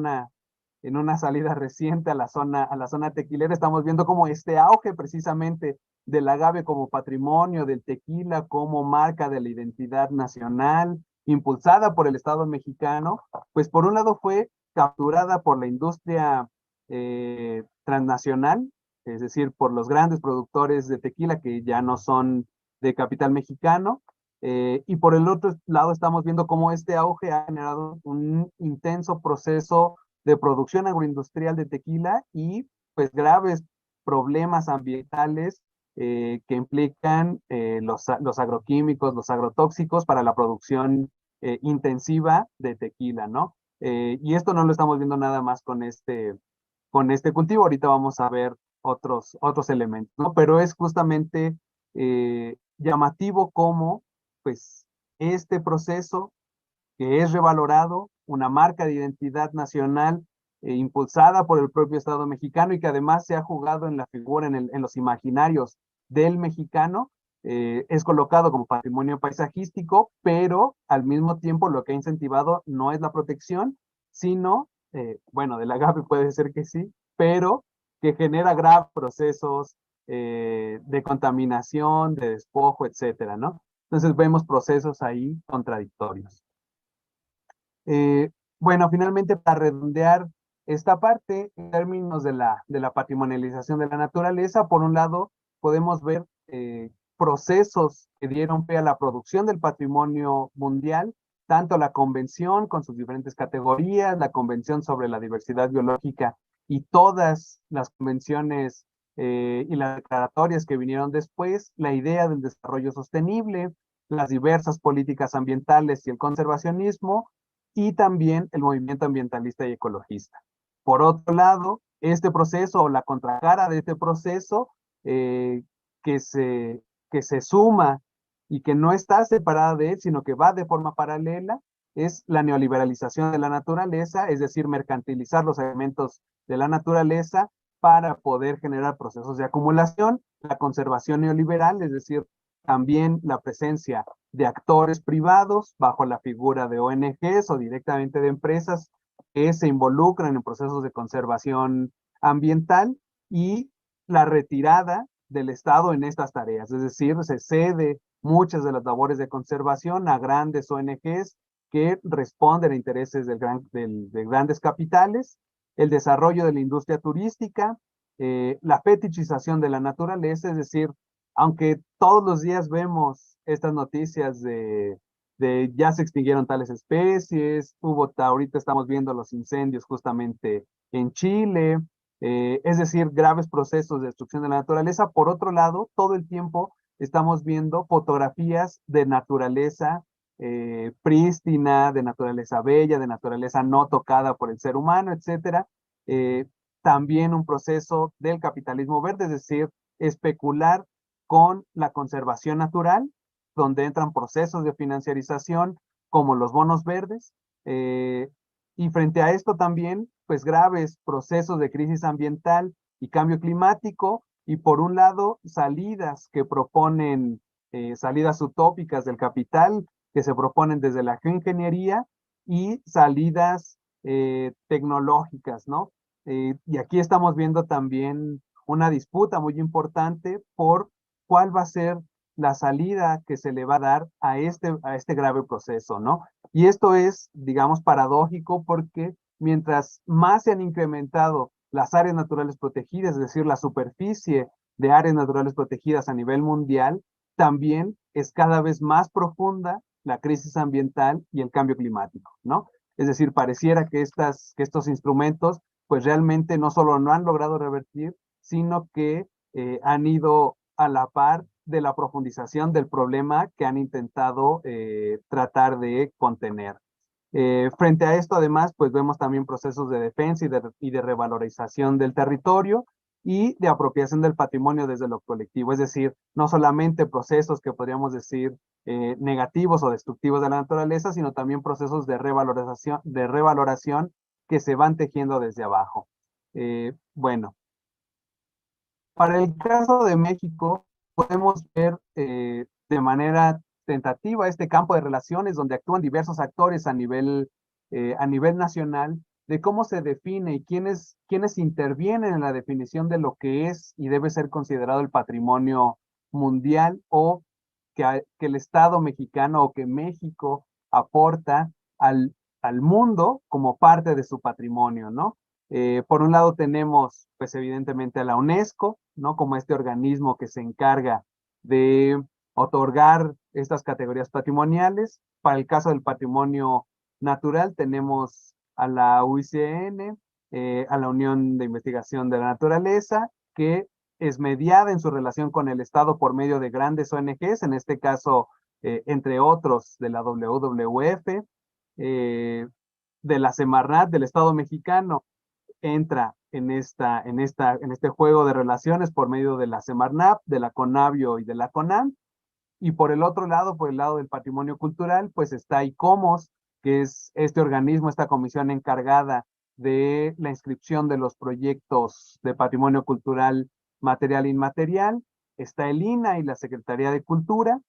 una salida reciente a la zona tequilera, estamos viendo como este auge precisamente del agave como patrimonio, del tequila como marca de la identidad nacional, impulsada por el Estado mexicano, pues por un lado fue capturada por la industria transnacional, es decir, por los grandes productores de tequila que ya no son de capital mexicano, y por el otro lado estamos viendo cómo este auge ha generado un intenso proceso de producción agroindustrial de tequila y pues graves problemas ambientales que implican los agroquímicos, los agrotóxicos para la producción intensiva de tequila, ¿no? Y esto no lo estamos viendo nada más con este cultivo, ahorita vamos a ver otros elementos, ¿no? Pero es justamente llamativo cómo, pues, este proceso que es revalorado, una marca de identidad nacional impulsada por el propio Estado mexicano y que además se ha jugado en la figura, en los imaginarios del mexicano, es colocado como patrimonio paisajístico, pero al mismo tiempo lo que ha incentivado no es la protección, sino, bueno, del agave puede ser que sí, pero que genera graves procesos de contaminación, de despojo, etcétera, ¿no? Entonces vemos procesos ahí contradictorios. Eh, bueno, finalmente para redondear esta parte, en términos de la patrimonialización de la naturaleza, por un lado, podemos ver procesos que dieron pie a la producción del patrimonio mundial, tanto la convención con sus diferentes categorías, la convención sobre la diversidad biológica y todas las convenciones y las declaratorias que vinieron después, la idea del desarrollo sostenible, las diversas políticas ambientales y el conservacionismo, y también el movimiento ambientalista y ecologista. Por otro lado, este proceso o la contracara de este proceso eh, que se que se suma y que no está separada de él, sino que va de forma paralela, es la neoliberalización de la naturaleza, es decir, mercantilizar los elementos de la naturaleza para poder generar procesos de acumulación, la conservación neoliberal, es decir, también la presencia de actores privados bajo la figura de ONGs o directamente de empresas que se involucran en procesos de conservación ambiental y la retirada del Estado en estas tareas, es decir, se cede muchas de las labores de conservación a grandes ONGs que responden a intereses de grandes capitales, el desarrollo de la industria turística, la fetichización de la naturaleza, es decir, aunque todos los días vemos estas noticias de ya se extinguieron tales especies, ahorita estamos viendo los incendios justamente en Chile, es decir, graves procesos de destrucción de la naturaleza. Por otro lado, todo el tiempo estamos viendo fotografías de naturaleza prístina, de naturaleza bella, de naturaleza no tocada por el ser humano, etcétera. También un proceso del capitalismo verde, es decir, especular con la conservación natural, donde entran procesos de financiarización como los bonos verdes, y frente a esto también, pues graves procesos de crisis ambiental y cambio climático, y por un lado, salidas que proponen, salidas utópicas del capital, que se proponen desde la geoingeniería, y salidas tecnológicas, ¿no? Y aquí estamos viendo también una disputa muy importante por cuál va a ser la salida que se le va a dar a este grave proceso, ¿no? Y esto es, digamos, paradójico porque mientras más se han incrementado las áreas naturales protegidas, es decir, la superficie de áreas naturales protegidas a nivel mundial, también es cada vez más profunda la crisis ambiental y el cambio climático, ¿no? Es decir, pareciera que estos instrumentos, pues realmente no solo no han logrado revertir, sino que han ido a la par de la profundización del problema que han intentado tratar de contener. Frente a esto, además, pues vemos también procesos de defensa y de revalorización del territorio y de apropiación del patrimonio desde lo colectivo, es decir, no solamente procesos que podríamos decir negativos o destructivos de la naturaleza, sino también procesos de revaloración que se van tejiendo desde abajo. Bueno, para el caso de México, podemos ver de manera tentativa este campo de relaciones donde actúan diversos actores a nivel nacional, de cómo se define y quiénes intervienen en la definición de lo que es y debe ser considerado el patrimonio mundial o que el Estado mexicano o que México aporta al mundo como parte de su patrimonio, ¿no? Por un lado tenemos, pues evidentemente a la UNESCO, ¿no? Como este organismo que se encarga de otorgar estas categorías patrimoniales. Para el caso del patrimonio natural tenemos a la UICN, a la Unión de Investigación de la Naturaleza, que es mediada en su relación con el Estado por medio de grandes ONGs, en este caso, entre otros, de la WWF, de la Semarnat, del Estado mexicano, entra en este juego de relaciones por medio de la Semarnat, de la CONABIO y de la CONAM. Y por el otro lado, por el lado del patrimonio cultural, pues está ICOMOS, que es este organismo, esta comisión encargada de la inscripción de los proyectos de patrimonio cultural material e inmaterial. Está el INAH y la Secretaría de Cultura.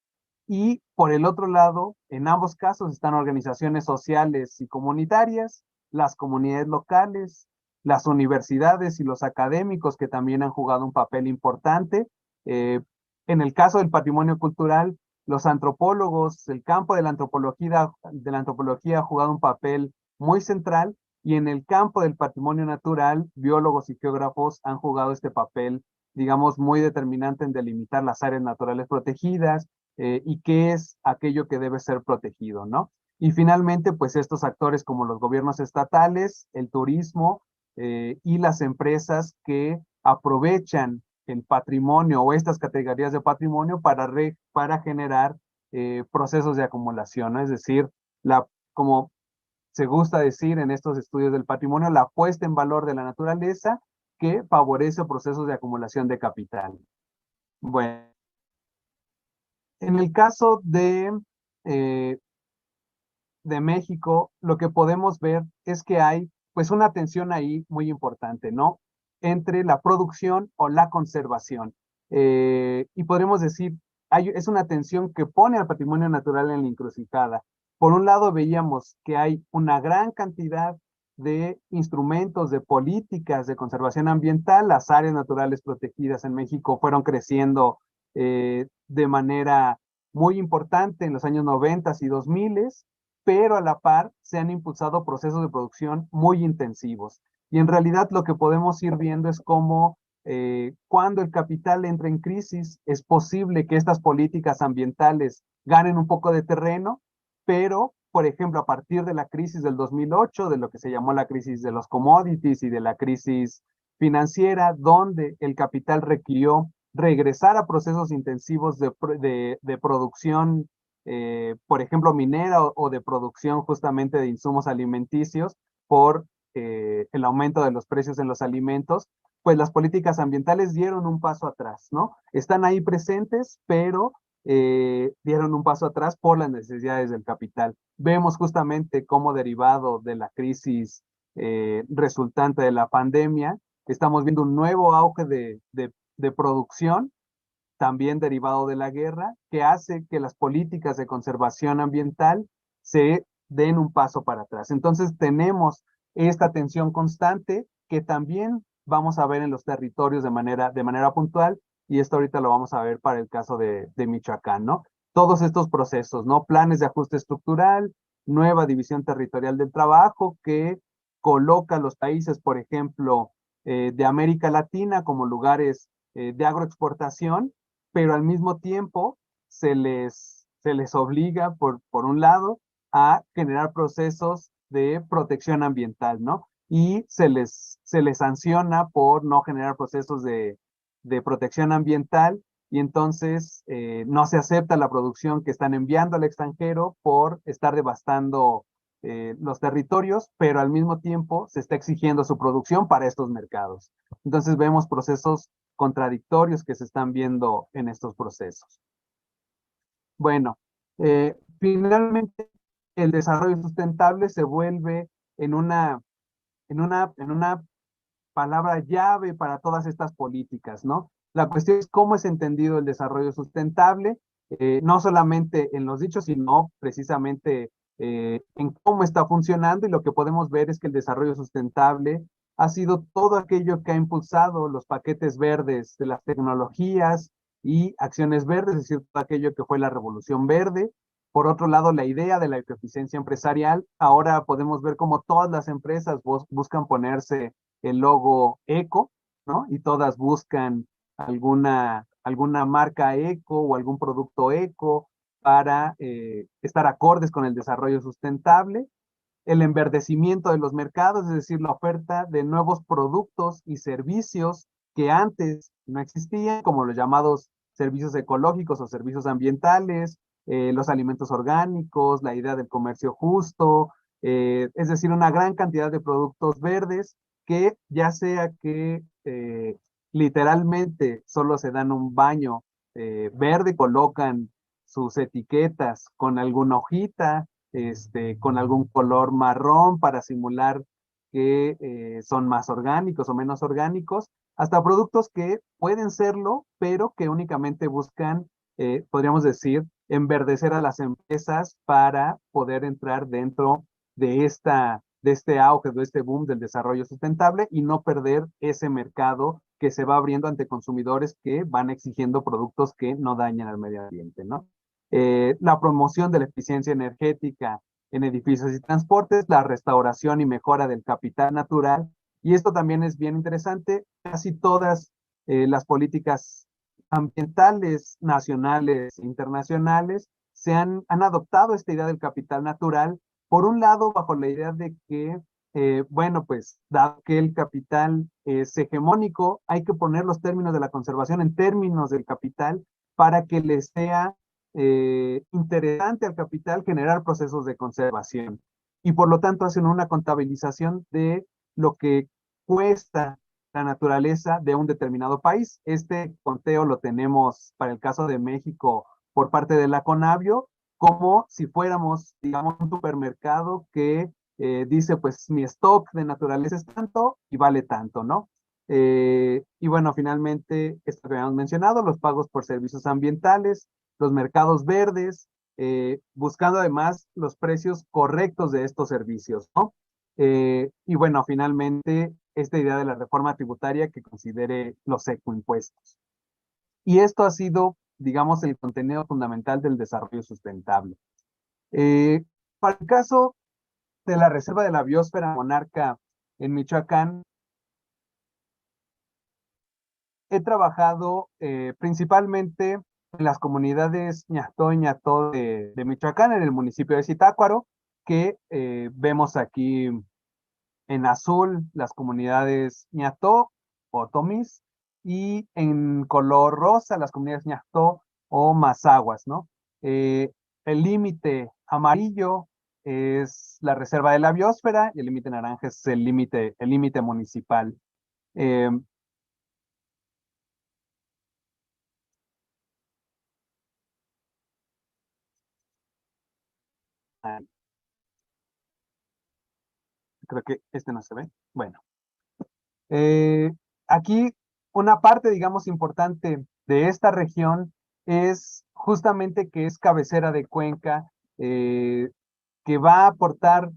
Y por el otro lado, en ambos casos están organizaciones sociales y comunitarias, las comunidades locales, las universidades y los académicos que también han jugado un papel importante. En el caso del patrimonio cultural, los antropólogos, el campo de la antropología ha jugado un papel muy central, y en el campo del patrimonio natural, biólogos y geógrafos han jugado este papel, digamos, muy determinante en delimitar las áreas naturales protegidas, y qué es aquello que debe ser protegido, ¿no? Y finalmente, pues estos actores como los gobiernos estatales, el turismo, y las empresas que aprovechan el patrimonio o estas categorías de patrimonio para generar procesos de acumulación, ¿no? Es decir, como se gusta decir en estos estudios del patrimonio, la puesta en valor de la naturaleza que favorece procesos de acumulación de capital. Bueno, En el caso eh, de México, lo que podemos ver es que hay pues una tensión ahí muy importante, ¿no? Entre la producción o la conservación. Y podríamos decir, es una tensión que pone al patrimonio natural en la encrucijada. Por un lado, veíamos que hay una gran cantidad de instrumentos, de políticas de conservación ambiental. Las áreas naturales protegidas en México fueron creciendo de manera muy importante en los años 90 y 2000, pero a la par se han impulsado procesos de producción muy intensivos. Y en realidad lo que podemos ir viendo es cómo cuando el capital entra en crisis, es posible que estas políticas ambientales ganen un poco de terreno, pero, por ejemplo, a partir de la crisis del 2008, de lo que se llamó la crisis de los commodities y de la crisis financiera, donde el capital requirió regresar a procesos intensivos de producción, por ejemplo, minera o de producción justamente de insumos alimenticios por el aumento de los precios en los alimentos, pues las políticas ambientales dieron un paso atrás, ¿no? Están ahí presentes, pero dieron un paso atrás por las necesidades del capital. Vemos justamente cómo derivado de la crisis resultante de la pandemia, estamos viendo un nuevo auge de producción, también derivado de la guerra, que hace que las políticas de conservación ambiental se den un paso para atrás. Entonces tenemos esta tensión constante que también vamos a ver en los territorios de manera puntual, y esto ahorita lo vamos a ver para el caso de Michoacán, ¿no? Todos estos procesos, ¿no? Planes de ajuste estructural, nueva división territorial del trabajo que coloca a los países, por ejemplo, de América Latina como lugares de agroexportación, pero al mismo tiempo se les obliga, por un lado, a generar procesos de protección ambiental, ¿no? Y se les sanciona por no generar procesos de protección ambiental, y entonces no se acepta la producción que están enviando al extranjero por estar devastando los territorios, pero al mismo tiempo se está exigiendo su producción para estos mercados. Entonces vemos procesos contradictorios que se están viendo en estos procesos. Bueno, finalmente el desarrollo sustentable se vuelve en en una palabra llave para todas estas políticas, ¿no? La cuestión es cómo es entendido el desarrollo sustentable, no solamente en los dichos, sino precisamente en cómo está funcionando, y lo que podemos ver es que el desarrollo sustentable ha sido todo aquello que ha impulsado los paquetes verdes de las tecnologías y acciones verdes, es decir, todo aquello que fue la revolución verde. Por otro lado, la idea de la ecoeficiencia empresarial, ahora podemos ver cómo todas las empresas buscan ponerse el logo eco, ¿no? Y todas buscan alguna marca eco o algún producto eco para estar acordes con el desarrollo sustentable. El enverdecimiento de los mercados, es decir, la oferta de nuevos productos y servicios que antes no existían, como los llamados servicios ecológicos o servicios ambientales, los alimentos orgánicos, la idea del comercio justo, es decir, una gran cantidad de productos verdes que ya sea que literalmente solo se dan un baño verde, colocan sus etiquetas con alguna hojita, con algún color marrón para simular que son más orgánicos o menos orgánicos, hasta productos que pueden serlo, pero que únicamente buscan, podríamos decir, enverdecer a las empresas para poder entrar dentro de este auge, de este boom del desarrollo sustentable, y no perder ese mercado que se va abriendo ante consumidores que van exigiendo productos que no dañen al medio ambiente, ¿no? La promoción de la eficiencia energética en edificios y transportes, la restauración y mejora del capital natural. Y esto también es bien interesante. Casi todas las políticas ambientales nacionales e internacionales han adoptado esta idea del capital natural, por un lado, bajo la idea de que, bueno, pues, dado que el capital es hegemónico, hay que poner los términos de la conservación en términos del capital para que les sea interesante al capital generar procesos de conservación. Y por lo tanto hacen una contabilización de lo que cuesta la naturaleza de un determinado país. Este conteo lo tenemos para el caso de México por parte de la Conavio, como si fuéramos, digamos, un supermercado que dice, pues mi stock de naturaleza es tanto y vale tanto, ¿no? Y bueno, finalmente, esto que habíamos mencionado, los pagos por servicios ambientales, los mercados verdes, buscando además los precios correctos de estos servicios, ¿no? Y bueno, finalmente, esta idea de la reforma tributaria que considere los ecoimpuestos. Y esto ha sido, digamos, el contenido fundamental del desarrollo sustentable. Para el caso de la Reserva de la Biosfera Monarca en Michoacán, he trabajado principalmente en las comunidades Ñaxtó y Ñató de Michoacán, en el municipio de Zitácuaro, que vemos aquí en azul las comunidades Ñaxtó o Tomis, y en color rosa las comunidades Ñaxtó o Mazaguas, ¿no? El límite amarillo es la reserva de la biosfera y el límite naranja es el límite municipal. Eh, Creo que este no se ve. Bueno, eh, aquí una parte, digamos, importante de esta región es justamente que es cabecera de cuenca, que va a aportar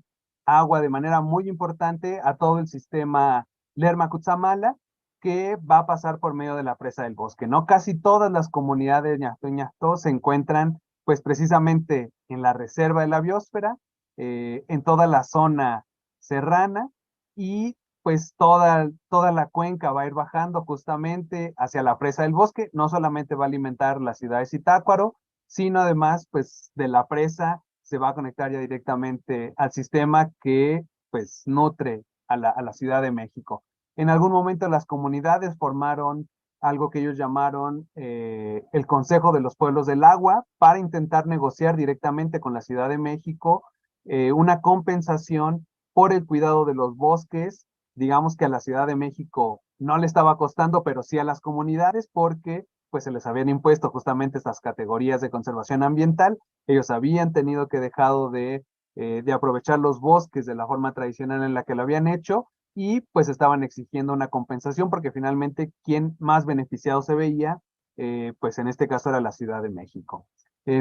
agua de manera muy importante a todo el sistema Lerma-Cutzamala, que va a pasar por medio de la presa del bosque, ¿no? Casi todas las comunidades Ñaxtó y Ñaxtó se encuentran, pues, precisamente en la reserva de la biosfera, en toda la zona serrana, y pues toda la cuenca va a ir bajando justamente hacia la presa del bosque. No solamente va a alimentar la ciudad de Zitácuaro, sino además, pues, de la presa se va a conectar ya directamente al sistema que, pues, nutre a la Ciudad de México. En algún momento las comunidades formaron algo que ellos llamaron el Consejo de los Pueblos del Agua, para intentar negociar directamente con la Ciudad de México una compensación por el cuidado de los bosques. Digamos que a la Ciudad de México no le estaba costando, pero sí a las comunidades, porque pues se les habían impuesto justamente estas categorías de conservación ambiental. Ellos habían tenido que dejado de aprovechar los bosques de la forma tradicional en la que lo habían hecho, y pues estaban exigiendo una compensación, porque finalmente quien más beneficiado se veía, pues en este caso era la Ciudad de México.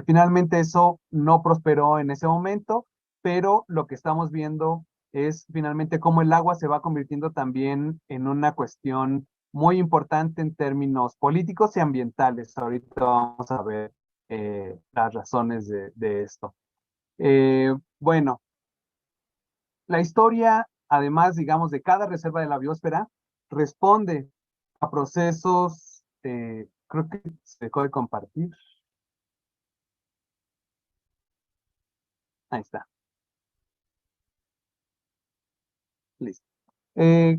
Finalmente eso no prosperó en ese momento, pero lo que estamos viendo es finalmente cómo el agua se va convirtiendo también en una cuestión muy importante en términos políticos y ambientales. Ahorita vamos a ver las razones de esto. Bueno, la historia, además, digamos, de cada reserva de la biosfera, responde a procesos, creo que se dejó de compartir. Ahí está, listo. Eh,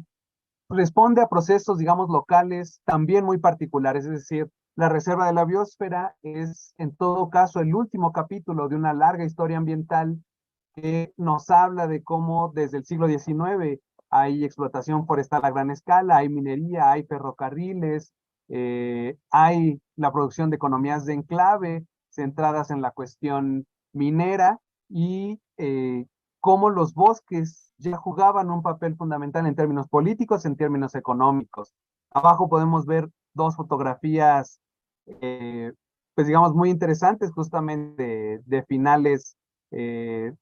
Responde a procesos, digamos, locales también muy particulares. Es decir, la Reserva de la Biosfera es, en todo caso, el último capítulo de una larga historia ambiental que nos habla de cómo desde el siglo XIX hay explotación forestal a gran escala, hay minería, hay ferrocarriles, hay la producción de economías de enclave centradas en la cuestión minera, y cómo los bosques ya jugaban un papel fundamental en términos políticos, en términos económicos. Abajo podemos ver dos fotografías, eh, pues digamos, muy interesantes, justamente de finales, eh,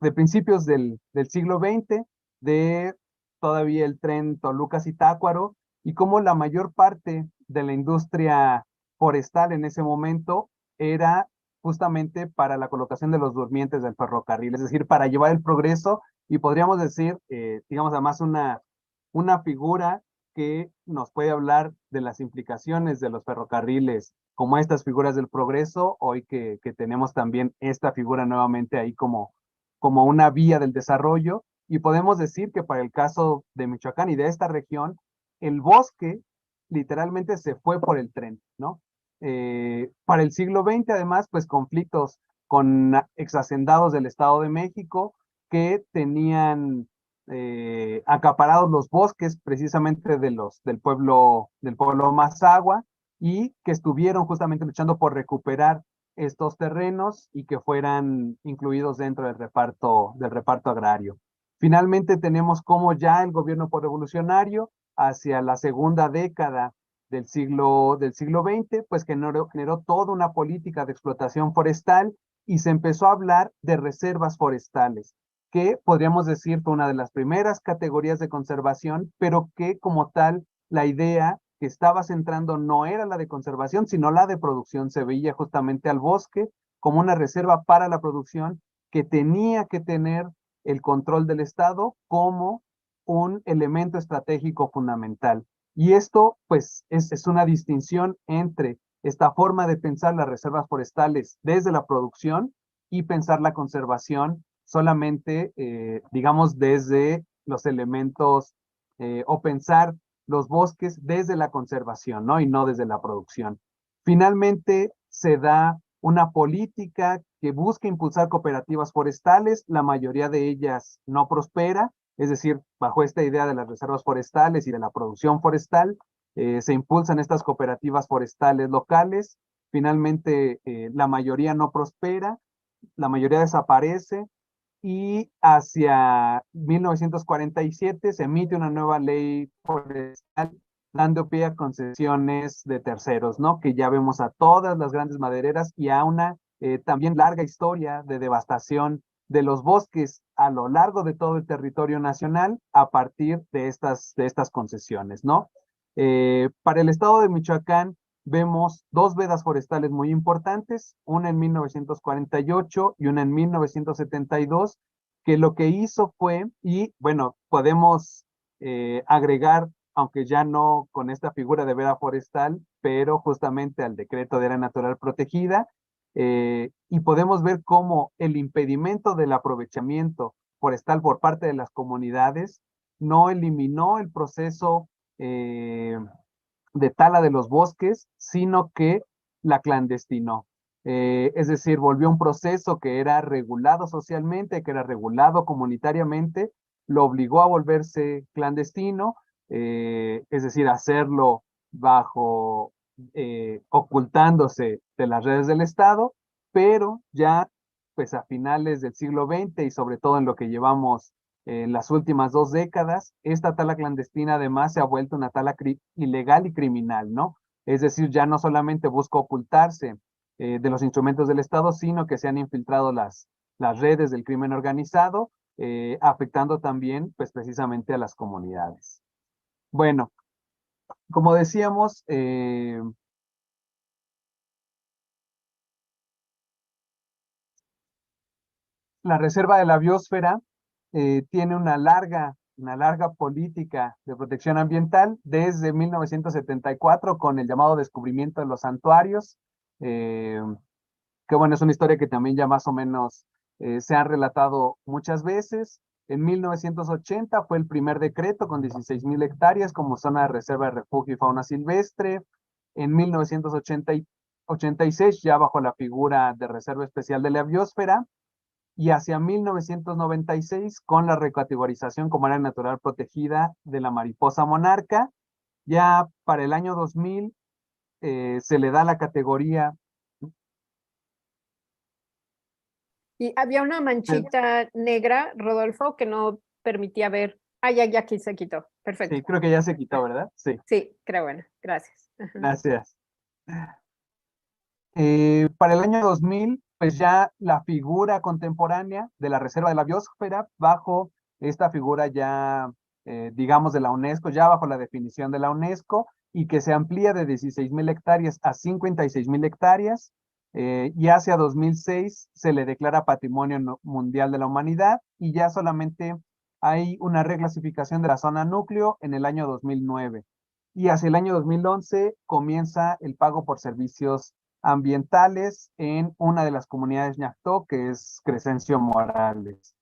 de principios del siglo XX, de todavía el tren Toluca-Zitácuaro, y cómo la mayor parte de la industria forestal en ese momento era justamente para la colocación de los durmientes del ferrocarril, es decir, para llevar el progreso. Y podríamos decir, digamos, además una figura que nos puede hablar de las implicaciones de los ferrocarriles como estas figuras del progreso, hoy que tenemos también esta figura nuevamente ahí como una vía del desarrollo. Y podemos decir que para el caso de Michoacán y de esta región, el bosque literalmente se fue por el tren, ¿no? Para el siglo XX, además, pues conflictos con exhacendados del Estado de México que tenían acaparados los bosques precisamente del pueblo Mazahua, y que estuvieron justamente luchando por recuperar estos terrenos y que fueran incluidos dentro del reparto agrario. Finalmente tenemos como ya el gobierno revolucionario hacia la segunda década del siglo XX, pues generó toda una política de explotación forestal y se empezó a hablar de reservas forestales, que podríamos decir fue una de las primeras categorías de conservación, pero que como tal la idea que estaba centrando no era la de conservación, sino la de producción. Se veía justamente al bosque como una reserva para la producción que tenía que tener el control del Estado como un elemento estratégico fundamental. Y esto, pues, es una distinción entre esta forma de pensar las reservas forestales desde la producción y pensar la conservación solamente, digamos, desde los elementos o pensar los bosques desde la conservación, ¿no? Y no desde la producción. Finalmente, se da una política que busca impulsar cooperativas forestales, la mayoría de ellas no prospera, es decir, bajo esta idea de las reservas forestales y de la producción forestal, se impulsan estas cooperativas forestales locales, finalmente la mayoría no prospera, la mayoría desaparece, y hacia 1947 se emite una nueva ley forestal dando pie a concesiones de terceros, ¿no? Que ya vemos a todas las grandes madereras y a una también larga historia de devastación de los bosques a lo largo de todo el territorio nacional a partir de estas concesiones, ¿no? Para el estado de Michoacán vemos dos vedas forestales muy importantes, una en 1948 y una en 1972, que lo que hizo fue, y bueno, podemos agregar, aunque ya no con esta figura de veda forestal, pero justamente al decreto de área natural protegida, y podemos ver cómo el impedimento del aprovechamiento forestal por parte de las comunidades no eliminó el proceso de tala de los bosques, sino que la clandestinó. Es decir, volvió un proceso que era regulado socialmente, que era regulado comunitariamente, lo obligó a volverse clandestino, es decir, hacerlo bajo, ocultándose de las redes del Estado, pero ya pues a finales del siglo XX y sobre todo en lo que llevamos en las últimas 2 décadas, esta tala clandestina además se ha vuelto una tala ilegal y criminal, ¿no? Es decir, ya no solamente busca ocultarse de los instrumentos del Estado, sino que se han infiltrado las redes del crimen organizado, afectando también, pues precisamente a las comunidades. Bueno, como decíamos, la Reserva de la Biosfera tiene una larga política de protección ambiental desde 1974 con el llamado descubrimiento de los santuarios, eh, que bueno, es una historia que también ya más o menos se ha relatado muchas veces. En 1980 fue el primer decreto con 16,000 hectáreas como zona de reserva de refugio y fauna silvestre. En 1986 ya bajo la figura de Reserva Especial de la Biosfera, y hacia 1996 con la recategorización como área natural protegida de la mariposa monarca. Ya para el año 2000 se le da la categoría. Y había una manchita negra, Rodolfo, que no permitía ver. Ah, ya aquí se quitó. Perfecto. Sí, creo que ya se quitó, ¿verdad? Sí, Sí, creo, bueno, gracias. gracias. Para el año 2000, pues ya la figura contemporánea de la Reserva de la Biosfera, bajo esta figura ya, digamos, de la UNESCO, ya bajo la definición de la UNESCO, y que se amplía de 16,000 hectáreas a 56,000 hectáreas, y hacia 2006 se le declara Patrimonio Mundial de la Humanidad, y ya solamente hay una reclasificación de la zona núcleo en el año 2009. Y hacia el año 2011 comienza el pago por servicios ambientales en una de las comunidades ñactó, que es Crescencio Morales.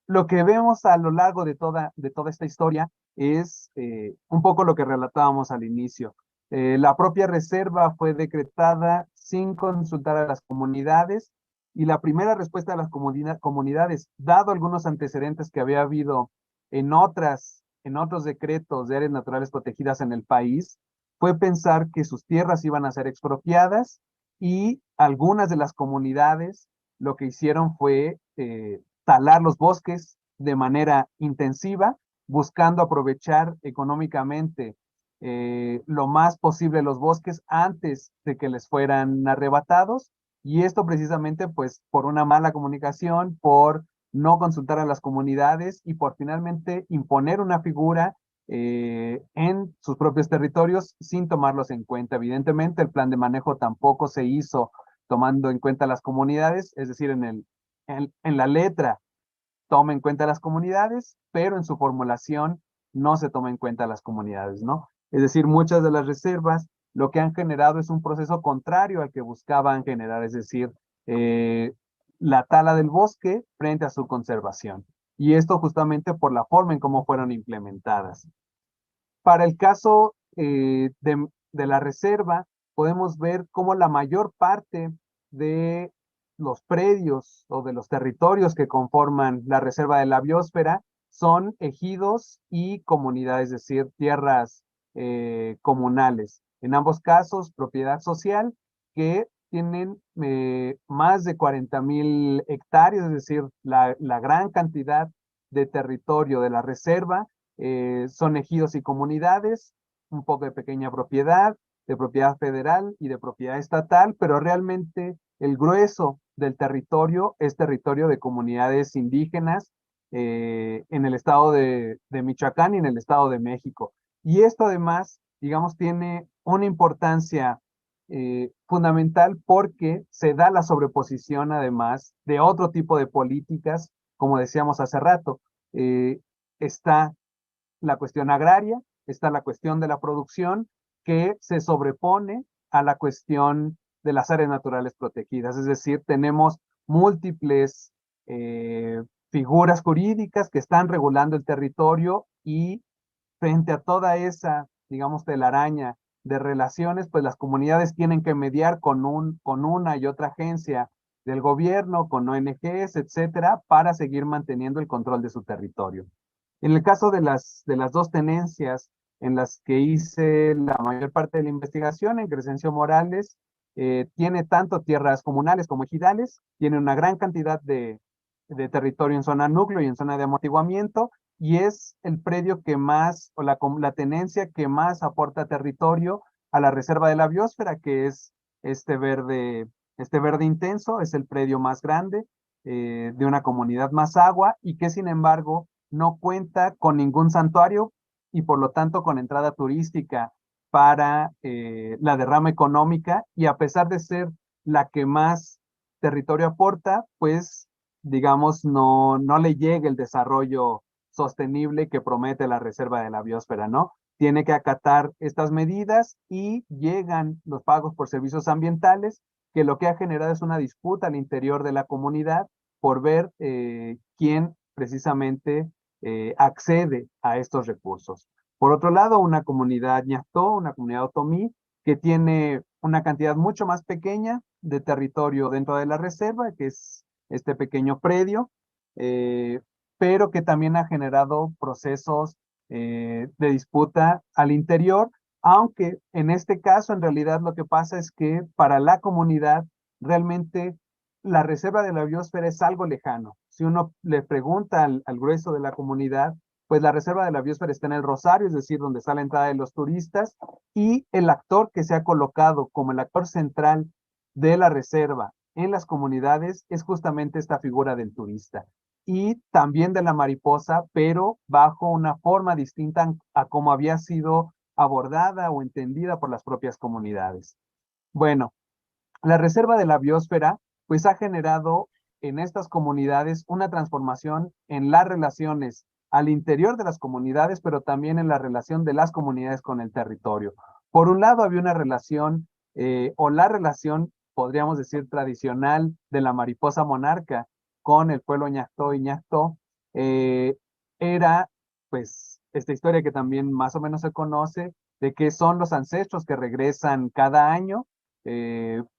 Lo que vemos a lo largo de toda esta historia es un poco lo que relatábamos al inicio. La propia reserva fue decretada sin consultar a las comunidades, y la primera respuesta de las comunidades, dado algunos antecedentes que había habido en otros decretos de áreas naturales protegidas en el país, fue pensar que sus tierras iban a ser expropiadas y algunas de las comunidades lo que hicieron fue talar los bosques de manera intensiva, buscando aprovechar económicamente lo más posible los bosques antes de que les fueran arrebatados, y esto precisamente pues por una mala comunicación, por no consultar a las comunidades y por finalmente imponer una figura en sus propios territorios sin tomarlos en cuenta. Evidentemente, el plan de manejo tampoco se hizo tomando en cuenta las comunidades, es decir, en la letra toma en cuenta las comunidades, pero en su formulación no se toma en cuenta las comunidades, ¿no? Es decir, muchas de las reservas lo que han generado es un proceso contrario al que buscaban generar, es decir, eh, la tala del bosque frente a su conservación. Y esto justamente por la forma en cómo fueron implementadas. Para el caso de la reserva, podemos ver cómo la mayor parte de los predios o de los territorios que conforman la reserva de la biosfera son ejidos y comunidades, es decir, tierras comunales. En ambos casos, propiedad social que tienen más de 40,000 hectáreas, es decir, la gran cantidad de territorio de la reserva son ejidos y comunidades, un poco de propiedad federal y de propiedad estatal, pero realmente el grueso del territorio es territorio de comunidades indígenas en el estado de Michoacán y en el estado de México. Y esto además, digamos, tiene una importancia fundamental porque se da la sobreposición además de otro tipo de políticas, como decíamos hace rato. Está la cuestión agraria, está la cuestión de la producción que se sobrepone a la cuestión de las áreas naturales protegidas. Es decir, tenemos múltiples figuras jurídicas que están regulando el territorio y frente a toda esa, digamos, telaraña de relaciones, pues las comunidades tienen que mediar con una y otra agencia del gobierno, con ONGs, etcétera, para seguir manteniendo el control de su territorio. En el caso de las dos tenencias en las que hice la mayor parte de la investigación, en Crescencio Morales, tiene tanto tierras comunales como ejidales, tiene una gran cantidad de territorio en zona núcleo y en zona de amortiguamiento, y es el predio que más, o la tenencia que más aporta territorio a la reserva de la biosfera, que es este verde intenso, es el predio más grande de una comunidad más agua y que sin embargo no cuenta con ningún santuario y por lo tanto con entrada turística para la derrama económica, y a pesar de ser la que más territorio aporta, pues digamos no le llega el desarrollo sostenible que promete la reserva de la biosfera, ¿no? Tiene que acatar estas medidas y llegan los pagos por servicios ambientales, que lo que ha generado es una disputa al interior de la comunidad por ver quién precisamente accede a estos recursos. Por otro lado, una comunidad ñató, una comunidad otomí, que tiene una cantidad mucho más pequeña de territorio dentro de la reserva, que es este pequeño predio, eh, pero que también ha generado procesos de disputa al interior, aunque en este caso en realidad lo que pasa es que para la comunidad realmente la reserva de la biosfera es algo lejano. Si uno le pregunta al grueso de la comunidad, pues la reserva de la biosfera está en el Rosario, es decir, donde está la entrada de los turistas, y el actor que se ha colocado como el actor central de la reserva en las comunidades es justamente esta figura del turista y también de la mariposa, pero bajo una forma distinta a como había sido abordada o entendida por las propias comunidades. Bueno, la reserva de la biosfera pues ha generado en estas comunidades una transformación en las relaciones al interior de las comunidades, pero también en la relación de las comunidades con el territorio. Por un lado había una relación, o la relación, podríamos decir, tradicional de la mariposa monarca con el pueblo ñactó y ñactó. Era pues esta historia que también más o menos se conoce, de que son los ancestros que regresan cada año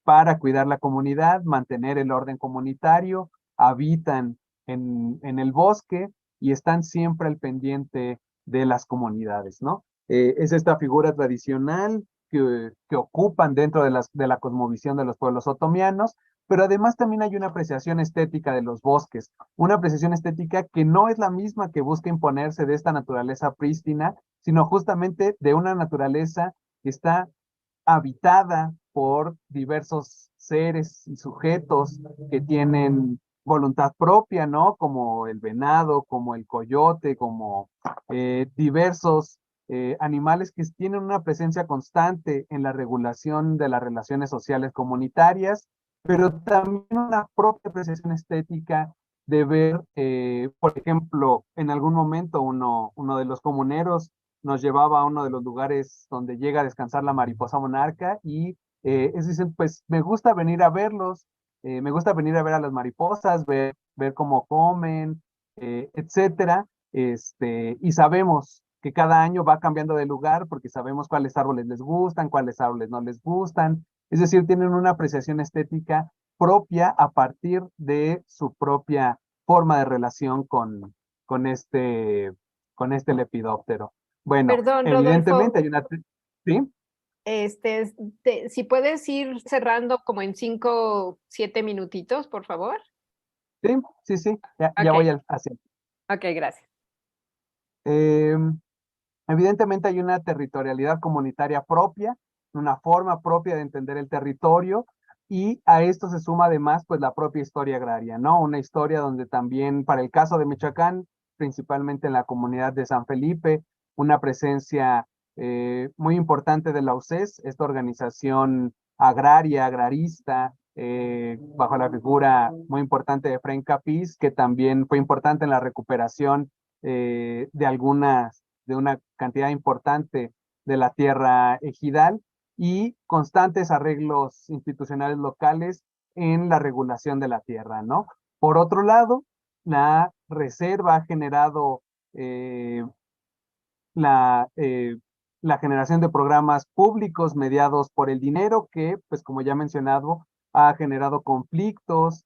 para cuidar la comunidad, mantener el orden comunitario, habitan en el bosque y están siempre al pendiente de las comunidades, ¿no? Es esta figura tradicional que ocupan dentro de la cosmovisión de los pueblos otomianos, pero además también hay una apreciación estética de los bosques, una apreciación estética que no es la misma que busca imponerse de esta naturaleza prístina, sino justamente de una naturaleza que está habitada por diversos seres y sujetos que tienen voluntad propia, ¿no? Como el venado, como el coyote, como diversos animales que tienen una presencia constante en la regulación de las relaciones sociales comunitarias, pero también una propia apreciación estética de ver, por ejemplo, en algún momento uno de los comuneros nos llevaba a uno de los lugares donde llega a descansar la mariposa monarca y dicen, pues me gusta venir a verlos, me gusta venir a ver a las mariposas, ver cómo comen, etcétera. Y sabemos que cada año va cambiando de lugar porque sabemos cuáles árboles les gustan, cuáles árboles no les gustan. Es decir, tienen una apreciación estética propia a partir de su propia forma de relación con este, con este lepidóptero. Bueno, Perdón, evidentemente Rodolfo, hay una... ¿Sí? si puedes ir cerrando como en 5, 7 minutitos, por favor. Sí, sí, sí, ya Ok, voy hacia. ok, gracias. Eh, Evidentemente hay una territorialidad comunitaria propia, una forma propia de entender el territorio y a esto se suma además pues la propia historia agraria, ¿no? Una historia donde también para el caso de Michoacán, principalmente en la comunidad de San Felipe, una presencia muy importante de la UCES, esta organización agraria, agrarista, bajo la figura muy importante de Efraín Capiz, que también fue importante en la recuperación de una cantidad importante de la tierra ejidal y constantes arreglos institucionales locales en la regulación de la tierra, ¿no? Por otro lado, la reserva ha generado la, la generación de programas públicos mediados por el dinero que, pues como ya he mencionado, ha generado conflictos,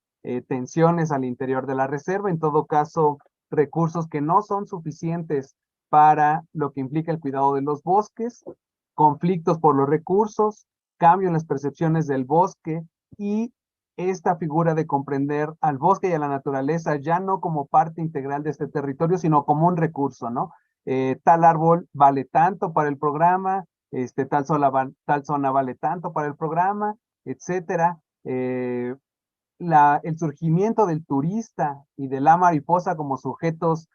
tensiones al interior de la reserva, en todo caso, recursos que no son suficientes para lo que implica el cuidado de los bosques, conflictos por los recursos, cambio en las percepciones del bosque y esta figura de comprender al bosque y a la naturaleza ya no como parte integral de este territorio, sino como un recurso, ¿no? Tal árbol vale tanto para el programa, tal zona vale tanto para el programa, etcétera. El surgimiento del turista y de la mariposa como sujetos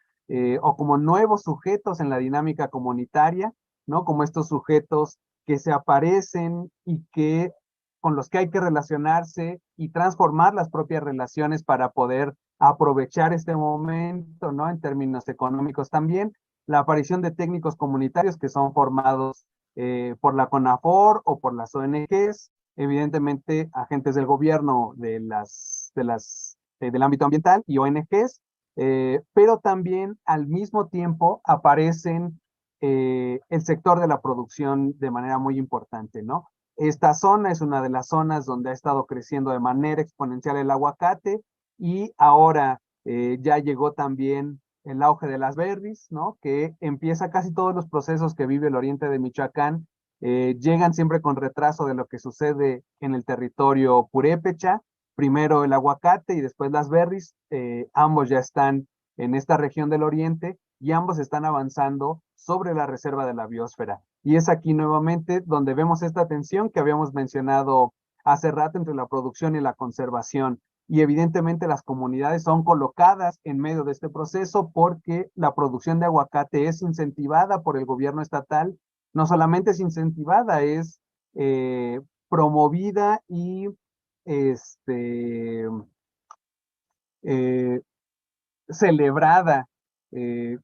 o como nuevos sujetos en la dinámica comunitaria, ¿no? Como estos sujetos que se aparecen y que con los que hay que relacionarse y transformar las propias relaciones para poder aprovechar este momento, ¿no? En términos económicos también, la aparición de técnicos comunitarios que son formados por la CONAFOR o por las ONGs, evidentemente agentes del gobierno del ámbito ambiental y ONGs, pero también al mismo tiempo aparecen el sector de la producción de manera muy importante, ¿no? Esta zona es una de las zonas donde ha estado creciendo de manera exponencial el aguacate y ahora ya llegó también el auge de las berries, ¿no? Que empieza casi todos los procesos que vive el oriente de Michoacán llegan siempre con retraso de lo que sucede en el territorio purépecha, primero el aguacate y después las berries, ambos ya están en esta región del oriente y ambos están avanzando sobre la reserva de la biosfera. Y es aquí nuevamente donde vemos esta tensión que habíamos mencionado hace rato entre la producción y la conservación. Y evidentemente las comunidades son colocadas en medio de este proceso porque la producción de aguacate es incentivada por el gobierno estatal, no solamente es incentivada, es promovida y este, eh, celebrada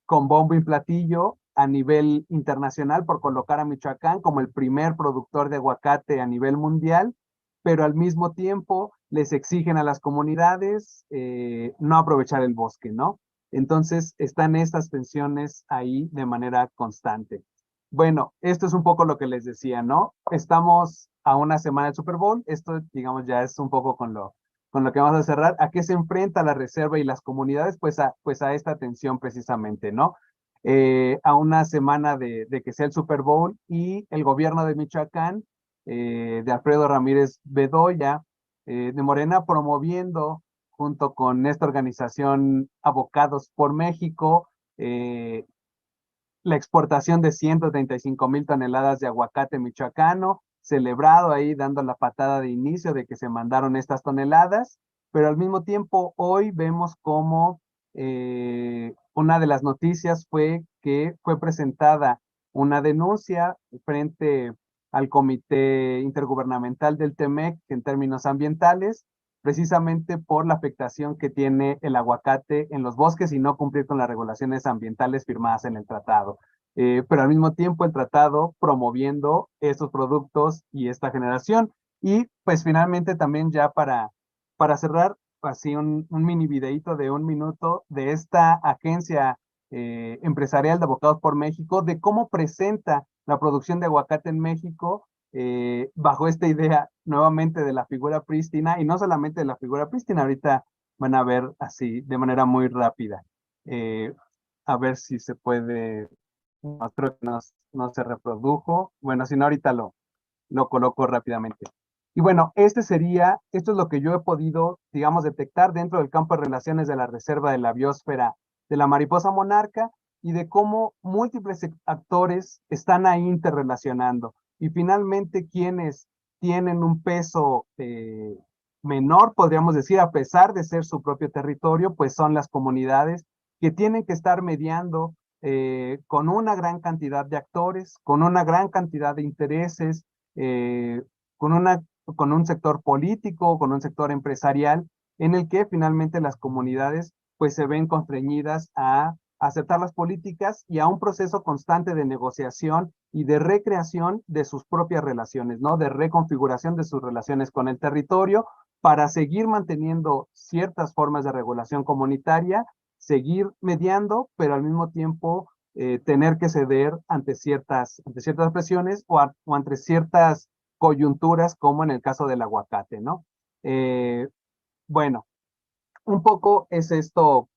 con bombo y platillo a nivel internacional por colocar a Michoacán como el primer productor de aguacate a nivel mundial, pero al mismo tiempo les exigen a las comunidades no aprovechar el bosque, ¿no? Entonces están estas tensiones ahí de manera constante. Bueno, esto es un poco lo que les decía, ¿no? Estamos a una semana del Super Bowl, esto digamos ya es un poco con lo que vamos a cerrar. ¿A qué se enfrenta la reserva y las comunidades? Pues a esta tensión precisamente, ¿no? a una semana de que sea el Super Bowl, y el gobierno de Michoacán, de Alfredo Ramírez Bedoya, de Morena, promoviendo junto con esta organización Avocados por México, la exportación de 135,000 toneladas de aguacate michoacano, celebrado ahí dando la patada de inicio de que se mandaron estas toneladas, pero al mismo tiempo hoy vemos como una de las noticias fue que fue presentada una denuncia frente al Comité Intergubernamental del TEMEC en términos ambientales, precisamente por la afectación que tiene el aguacate en los bosques y no cumplir con las regulaciones ambientales firmadas en el tratado. Pero al mismo tiempo el tratado promoviendo estos productos y esta generación. Y pues finalmente también ya para cerrar, así un mini videíto de 1 minuto de esta agencia empresarial de Avocados por México, de cómo presenta la producción de aguacate en México, bajo esta idea nuevamente de la figura prístina, y no solamente de la figura prístina, ahorita van a ver así de manera muy rápida. A ver si se puede, no, creo que no se reprodujo, bueno, si no ahorita lo coloco rápidamente. Y bueno, esto es lo que yo he podido, digamos, detectar dentro del campo de relaciones de la Reserva de la Biosfera de la mariposa monarca, y de cómo múltiples actores están ahí interrelacionando. Y finalmente, quienes tienen un peso menor, podríamos decir, a pesar de ser su propio territorio, pues son las comunidades que tienen que estar mediando con una gran cantidad de actores, con una gran cantidad de intereses, eh, con un sector político, con un sector empresarial, en el que finalmente las comunidades pues se ven constreñidas a aceptar las políticas y a un proceso constante de negociación y de recreación de sus propias relaciones, ¿no? De reconfiguración de sus relaciones con el territorio para seguir manteniendo ciertas formas de regulación comunitaria, seguir mediando, pero al mismo tiempo tener que ceder ante ciertas presiones o ante ciertas coyunturas, como en el caso del aguacate, ¿no? Bueno, un poco es esto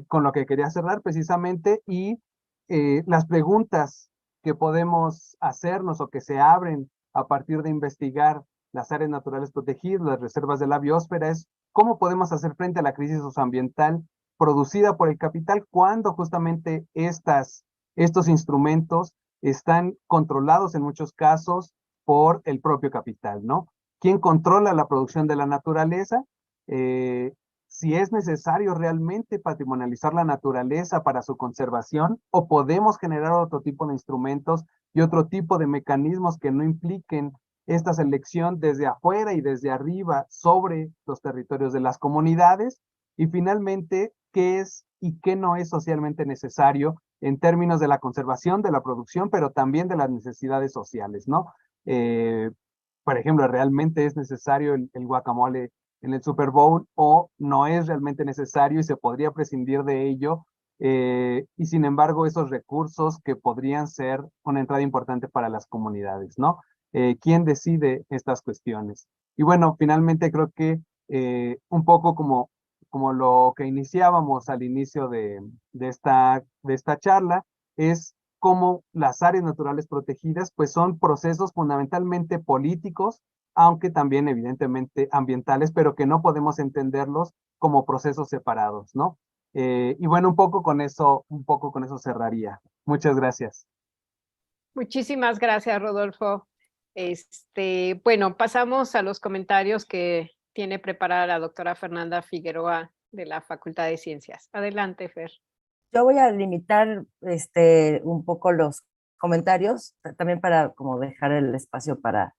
con lo que quería cerrar precisamente, y las preguntas que podemos hacernos o que se abren a partir de investigar las áreas naturales protegidas, las reservas de la biosfera, es cómo podemos hacer frente a la crisis socioambiental producida por el capital cuando justamente estos instrumentos están controlados en muchos casos por el propio capital, ¿no? ¿Quién controla la producción de la naturaleza? Eh, si es necesario realmente patrimonializar la naturaleza para su conservación, o podemos generar otro tipo de instrumentos y otro tipo de mecanismos que no impliquen esta selección desde afuera y desde arriba sobre los territorios de las comunidades. Y finalmente, qué es y qué no es socialmente necesario en términos de la conservación, de la producción, pero también de las necesidades sociales, ¿no? Eh, por ejemplo, ¿realmente es necesario el guacamole en el Super Bowl, o no es realmente necesario y se podría prescindir de ello? Y sin embargo, esos recursos que podrían ser una entrada importante para las comunidades, ¿no? ¿Quién decide estas cuestiones? Y bueno, finalmente creo que un poco como lo que iniciábamos al inicio de esta charla, es cómo las áreas naturales protegidas pues son procesos fundamentalmente políticos, aunque también evidentemente ambientales, pero que no podemos entenderlos como procesos separados, ¿no? Y bueno, un poco con eso cerraría. Muchas gracias. Muchísimas gracias, Rodolfo. Bueno, pasamos a los comentarios que tiene preparada la doctora Fernanda Figueroa de la Facultad de Ciencias. Adelante, Fer. Yo voy a limitar un poco los comentarios, también para como dejar el espacio para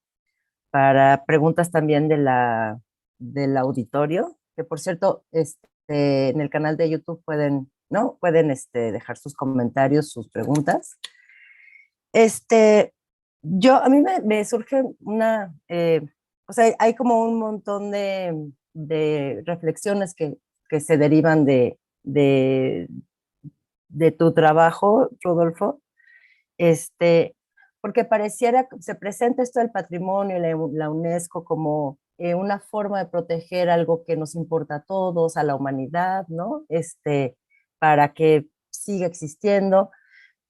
preguntas también del auditorio, que por cierto, en el canal de YouTube pueden, ¿no? Pueden dejar sus comentarios, sus preguntas. A mí me surge o sea, hay como un montón de reflexiones que se derivan de tu trabajo, Rodolfo, porque pareciera que se presenta esto del patrimonio, la UNESCO, como una forma de proteger algo que nos importa a todos, a la humanidad, ¿no? Para que sigue existiendo,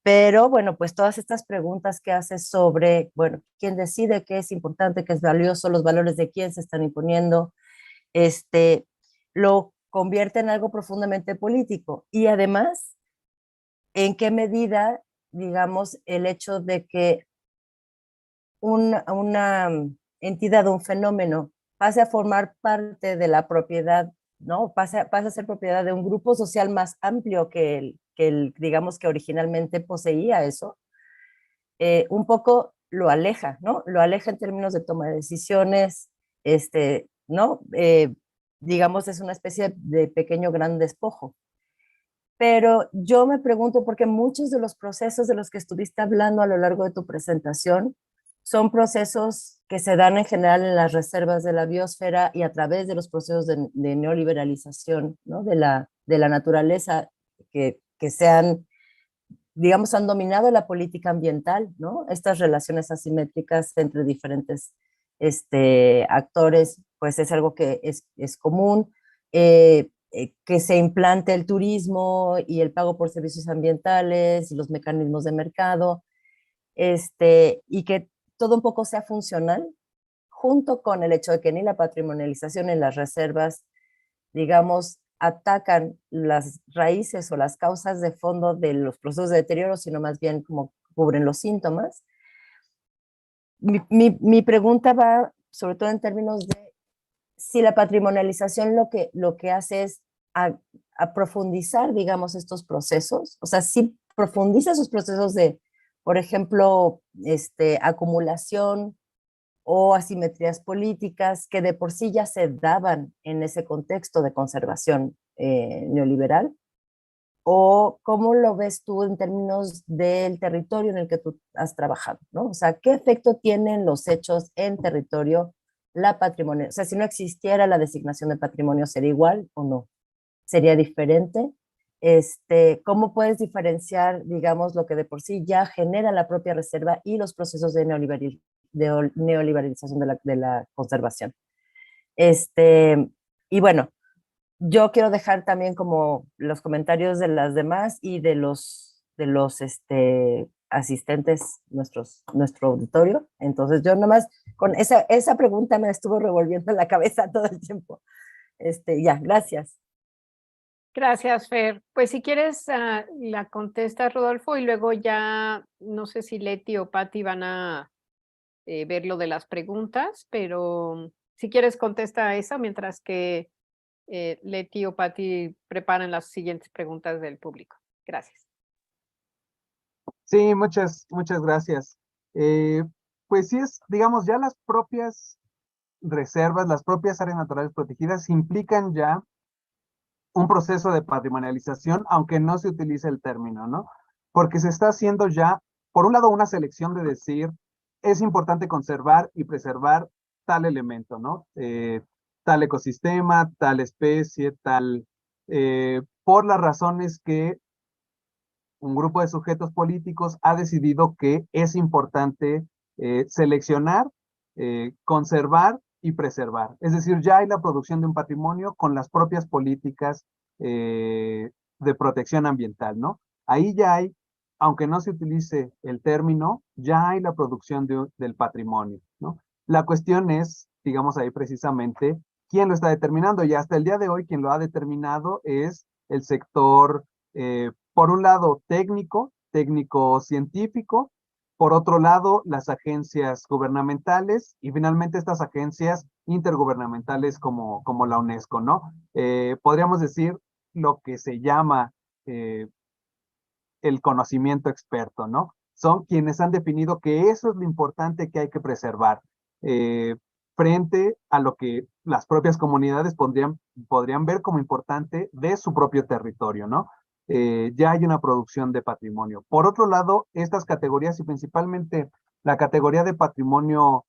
pero bueno, pues todas estas preguntas que haces sobre, bueno, quién decide qué es importante, qué es valioso, los valores de quién se están imponiendo, lo convierte en algo profundamente político. Y además, ¿en qué medida, digamos, el hecho de que una entidad, un fenómeno, pase a formar parte de la propiedad, ¿no? Pasa a ser propiedad de un grupo social más amplio que digamos, que originalmente poseía eso, un poco lo aleja, ¿no? Lo aleja en términos de toma de decisiones, ¿no? Digamos, es una especie de pequeño gran despojo. Pero yo me pregunto, porque muchos de los procesos de los que estuviste hablando a lo largo de tu presentación son procesos que se dan en general en las reservas de la biosfera y a través de los procesos de neoliberalización, ¿no? de la naturaleza que se han, digamos, han dominado la política ambiental, ¿no? Estas relaciones asimétricas entre diferentes actores, pues es algo que es común. Que se implante el turismo y el pago por servicios ambientales y los mecanismos de mercado, y que todo un poco sea funcional, junto con el hecho de que ni la patrimonialización en las reservas, digamos, atacan las raíces o las causas de fondo de los procesos de deterioro, sino más bien como cubren los síntomas. Mi pregunta va sobre todo en términos de si la patrimonialización lo que hace es a profundizar, digamos, estos procesos, o sea, si profundiza esos procesos de, por ejemplo, acumulación o asimetrías políticas que de por sí ya se daban en ese contexto de conservación neoliberal, o cómo lo ves tú en términos del territorio en el que tú has trabajado, ¿no? O sea, ¿qué efecto tienen los hechos en territorio la patrimonio? O sea, si no existiera la designación de patrimonio, ¿sería igual o no? ¿Sería diferente? ¿Cómo puedes diferenciar, digamos, lo que de por sí ya genera la propia reserva y los procesos de neoliberalización de la conservación? Y bueno, yo quiero dejar también como los comentarios de las demás y de los asistentes, nuestro auditorio. Entonces yo nomás con esa pregunta me estuvo revolviendo en la cabeza todo el tiempo. Ya, gracias. Gracias, Fer. Pues si quieres, la contesta Rodolfo y luego ya, no sé si Leti o Patti van a ver lo de las preguntas, pero si quieres contesta esa mientras que Leti o Patti preparan las siguientes preguntas del público. Gracias. Sí, muchas gracias. Pues sí es, digamos, ya las propias reservas, las propias áreas naturales protegidas implican ya un proceso de patrimonialización, aunque no se utilice el término, ¿no? Porque se está haciendo ya, por un lado, una selección de decir, es importante conservar y preservar tal elemento, ¿no? Tal ecosistema, tal especie, por las razones que un grupo de sujetos políticos ha decidido que es importante seleccionar, conservar y preservar. Es decir, ya hay la producción de un patrimonio con las propias políticas de protección ambiental, ¿no? Ahí ya hay, aunque no se utilice el término, ya hay la producción del patrimonio, ¿no? La cuestión es, digamos ahí precisamente, quién lo está determinando, y hasta el día de hoy quien lo ha determinado es el sector por un lado técnico-científico, por otro lado las agencias gubernamentales y finalmente estas agencias intergubernamentales como la UNESCO, ¿no? Podríamos decir lo que se llama el conocimiento experto, ¿no? Son quienes han definido que eso es lo importante que hay que preservar, frente a lo que las propias comunidades podrían ver como importante de su propio territorio, ¿no? Ya hay una producción de patrimonio. Por otro lado, estas categorías y principalmente la categoría de patrimonio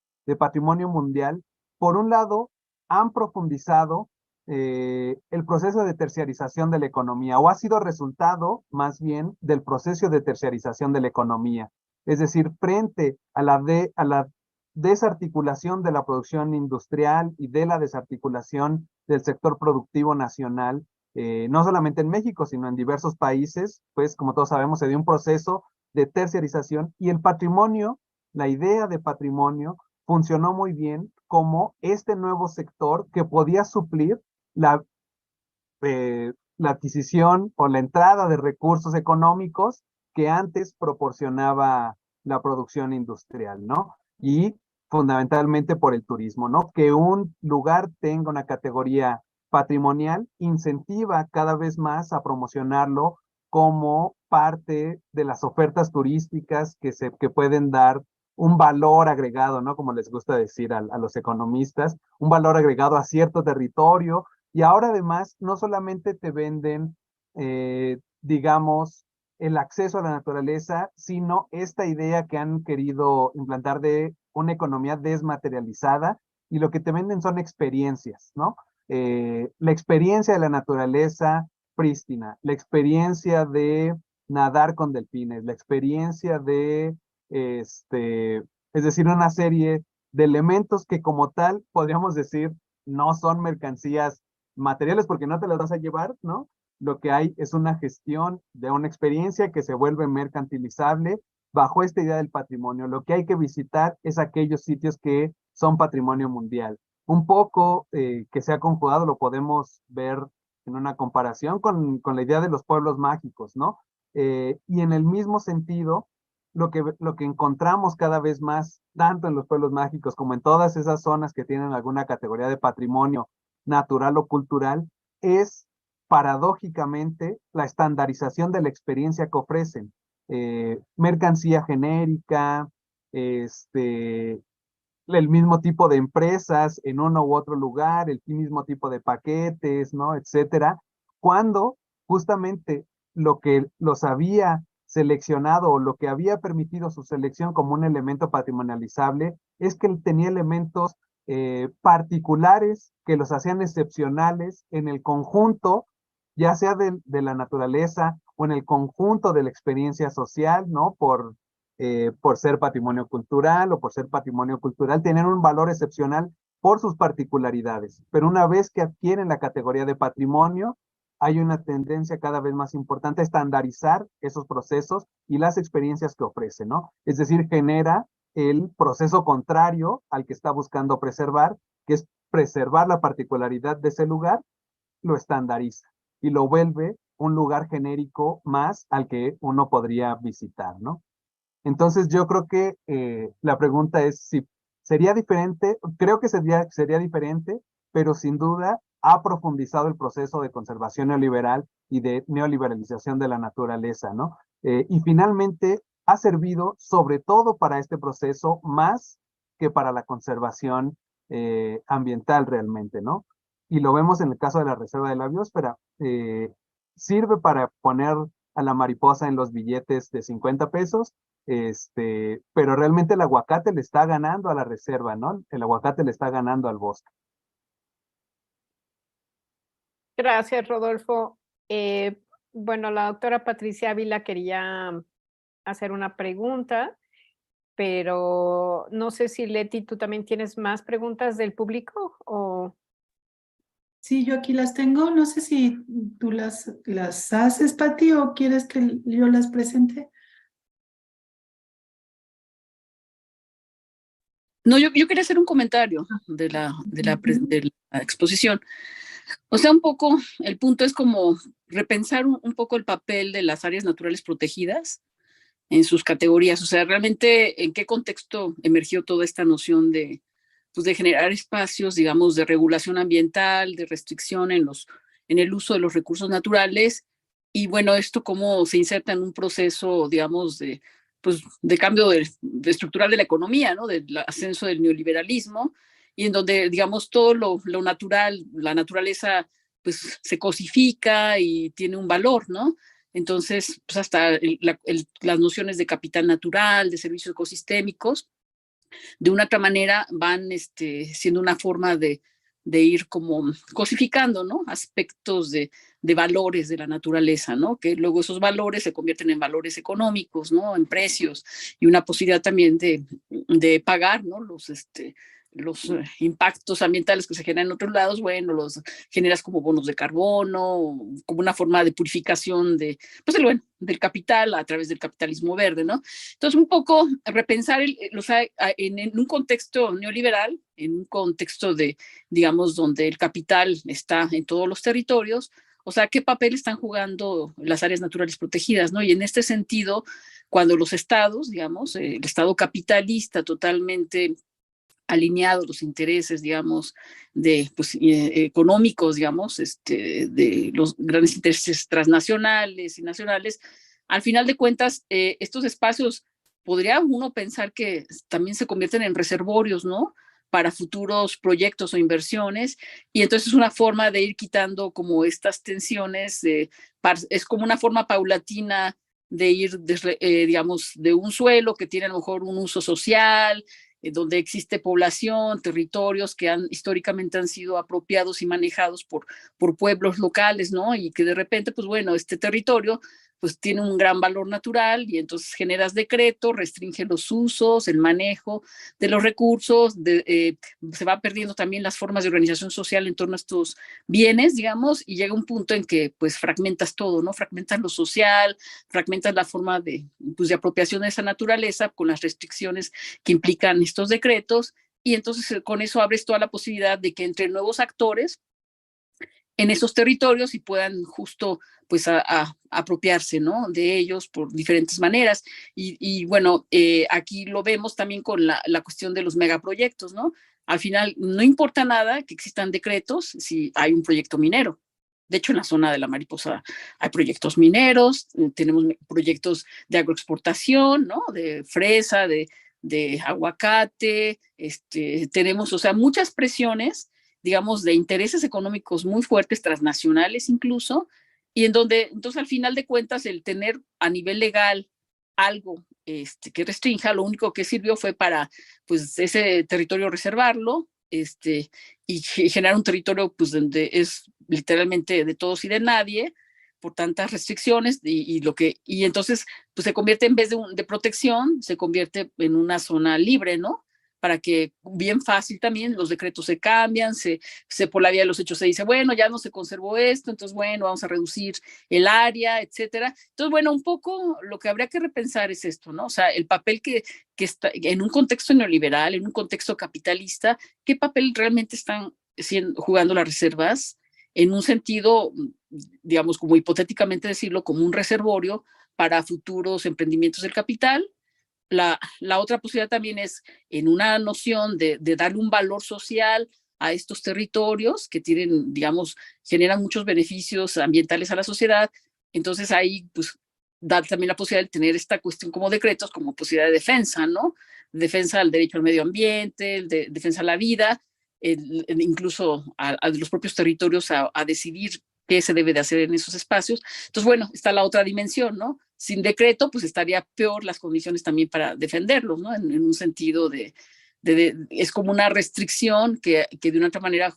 mundial, por un lado, han profundizado el proceso de terciarización de la economía, o ha sido resultado más bien del proceso de terciarización de la economía. Es decir, frente a la desarticulación de la producción industrial y de la desarticulación del sector productivo nacional, no solamente en México, sino en diversos países, pues como todos sabemos, se dio un proceso de terciarización y el patrimonio, la idea de patrimonio, funcionó muy bien como este nuevo sector que podía suplir la adquisición o la entrada de recursos económicos que antes proporcionaba la producción industrial, ¿no? Y fundamentalmente por el turismo, ¿no? Que un lugar tenga una categoría patrimonial incentiva cada vez más a promocionarlo como parte de las ofertas turísticas que pueden dar un valor agregado, ¿no? Como les gusta decir a los economistas, un valor agregado a cierto territorio. Y ahora además no solamente te venden, digamos, el acceso a la naturaleza, sino esta idea que han querido implantar de una economía desmaterializada y lo que te venden son experiencias, ¿no? La experiencia de la naturaleza prístina, la experiencia de nadar con delfines, la experiencia de, es decir, una serie de elementos que como tal podríamos decir no son mercancías materiales porque no te las vas a llevar, ¿no? Lo que hay es una gestión de una experiencia que se vuelve mercantilizable bajo esta idea del patrimonio. Lo que hay que visitar es aquellos sitios que son patrimonio mundial. Un poco que se ha conjugado, lo podemos ver en una comparación con la idea de los pueblos mágicos, ¿no? Y en el mismo sentido, lo que encontramos cada vez más, tanto en los pueblos mágicos como en todas esas zonas que tienen alguna categoría de patrimonio natural o cultural, es paradójicamente la estandarización de la experiencia que ofrecen. Mercancía genérica, el mismo tipo de empresas en uno u otro lugar, el mismo tipo de paquetes, ¿no? Etcétera, cuando justamente lo que los había seleccionado o lo que había permitido su selección como un elemento patrimonializable es que él tenía elementos particulares que los hacían excepcionales en el conjunto, ya sea de la naturaleza o en el conjunto de la experiencia social, ¿no? Por ser patrimonio cultural o por ser patrimonio cultural, tienen un valor excepcional por sus particularidades. Pero una vez que adquieren la categoría de patrimonio, hay una tendencia cada vez más importante a estandarizar esos procesos y las experiencias que ofrecen, ¿no? Es decir, genera el proceso contrario al que está buscando preservar, que es preservar la particularidad de ese lugar, lo estandariza y lo vuelve un lugar genérico más al que uno podría visitar, ¿no? Entonces yo creo que la pregunta es si sería diferente, creo que sería diferente, pero sin duda ha profundizado el proceso de conservación neoliberal y de neoliberalización de la naturaleza, ¿no? Y finalmente ha servido sobre todo para este proceso más que para la conservación ambiental realmente, ¿no? Y lo vemos en el caso de la Reserva de la Biosfera. Sirve para poner a la mariposa en los billetes de 50 pesos, pero realmente el aguacate le está ganando a la reserva, ¿no? El aguacate le está ganando al bosque. Gracias, Rodolfo. Bueno, la doctora Patricia Ávila quería hacer una pregunta, pero no sé si Leti, tú también tienes más preguntas del público o... Sí, yo aquí las tengo. No sé si tú las haces, Pati, o quieres que yo las presente. No, yo quería hacer un comentario de la exposición. O sea, un poco, el punto es como repensar un poco el papel de las áreas naturales protegidas en sus categorías. O sea, realmente en qué contexto emergió toda esta noción de, pues, de generar espacios, digamos, de regulación ambiental, de restricción en el uso de los recursos naturales. Y bueno, esto cómo se inserta en un proceso, digamos, pues, de cambio estructural de la economía, ¿no? Del ascenso del neoliberalismo, y en donde, digamos, todo lo natural, la naturaleza, pues se cosifica y tiene un valor, ¿no? Entonces, pues hasta las nociones de capital natural, de servicios ecosistémicos, de una otra manera van siendo una forma de ir como cosificando, ¿no? Aspectos de valores de la naturaleza, ¿no? Que luego esos valores se convierten en valores económicos, ¿no? En precios y una posibilidad también de pagar, ¿no? impactos ambientales que se generan en otros lados, bueno, los generas como bonos de carbono, como una forma de purificación del capital a través del capitalismo verde, ¿no? Entonces, un poco repensar en un contexto neoliberal, en un contexto digamos, donde el capital está en todos los territorios, o sea, qué papel están jugando las áreas naturales protegidas, ¿no? Y en este sentido, cuando los estados, digamos, el estado capitalista totalmente alineados los intereses, digamos, económicos, digamos, de los grandes intereses transnacionales y nacionales, al final de cuentas, estos espacios, podría uno pensar que también se convierten en reservorios, ¿no? Para futuros proyectos o inversiones, y entonces es una forma de ir quitando como estas tensiones, es como una forma paulatina de ir, digamos, de un suelo que tiene a lo mejor un uso social, donde existe población, territorios que históricamente han sido apropiados y manejados por pueblos locales, ¿no? Y que de repente, pues bueno, este territorio pues tiene un gran valor natural y entonces generas decreto, restringe los usos, el manejo de los recursos, se va perdiendo también las formas de organización social en torno a estos bienes, digamos, y llega un punto en que pues fragmentas todo, ¿no? Fragmentas lo social, fragmentas la forma de apropiación de esa naturaleza con las restricciones que implican estos decretos, y entonces con eso abres toda la posibilidad de que entre nuevos actores en esos territorios y puedan justo pues apropiarse, ¿no? De ellos por diferentes maneras. Y bueno, aquí lo vemos también con la cuestión de los megaproyectos, ¿no? Al final no importa nada que existan decretos si hay un proyecto minero. De hecho, en la zona de la Mariposa hay proyectos mineros, tenemos proyectos de agroexportación, ¿no? De fresa, de aguacate, tenemos, o sea, muchas presiones, digamos, de intereses económicos muy fuertes, transnacionales incluso, y en donde, entonces, al final de cuentas, el tener a nivel legal algo que restrinja, lo único que sirvió fue para, pues, ese territorio reservarlo, y generar un territorio, pues, donde es literalmente de todos y de nadie, por tantas restricciones, y entonces, pues, se convierte, en vez de protección, se convierte en una zona libre, ¿no? Para que bien fácil también los decretos se cambian, por la vía de los hechos se dice, bueno, ya no se conservó esto, entonces, bueno, vamos a reducir el área, etcétera. Entonces, bueno, un poco lo que habría que repensar es esto, ¿no? O sea, el papel que está en un contexto neoliberal, en un contexto capitalista, ¿qué papel realmente están jugando las reservas? En un sentido, digamos, como hipotéticamente decirlo, como un reservorio para futuros emprendimientos del capital. La otra posibilidad también es en una noción de darle un valor social a estos territorios que tienen, digamos, generan muchos beneficios ambientales a la sociedad. Entonces ahí, pues, da también la posibilidad de tener esta cuestión como decretos, como posibilidad de defensa, ¿no? Defensa al derecho al medio ambiente, defensa a la vida, incluso a los propios territorios a decidir qué se debe de hacer en esos espacios. Entonces, bueno, está la otra dimensión, ¿no? Sin decreto, pues estaría peor las condiciones también para defenderlos, ¿no? En un sentido es como una restricción que de una otra manera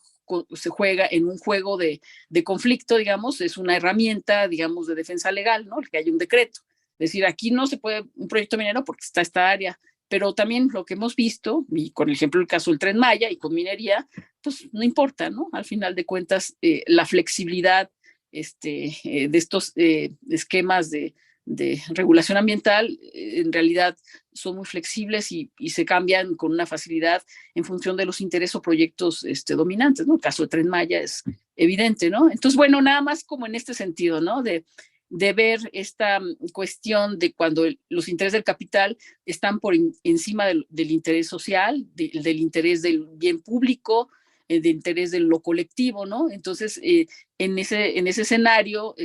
se juega en un juego de conflicto, digamos, es una herramienta, digamos, de defensa legal, ¿no? Que haya un decreto. Es decir, aquí no se puede un proyecto minero porque está esta área, pero también lo que hemos visto, y con el ejemplo del caso del Tren Maya y con minería, pues no importa, ¿no? Al final de cuentas, la flexibilidad de estos esquemas de regulación ambiental, en realidad son muy flexibles y se cambian con una facilidad en función de los intereses o proyectos dominantes, ¿no? El caso del Tren Maya es evidente, ¿no? Entonces, bueno, nada más como en este sentido, ¿no? De ver esta cuestión de cuando los intereses del capital están por encima del interés social, del interés del bien público, del interés de lo colectivo, ¿no? Entonces, en ese escenario,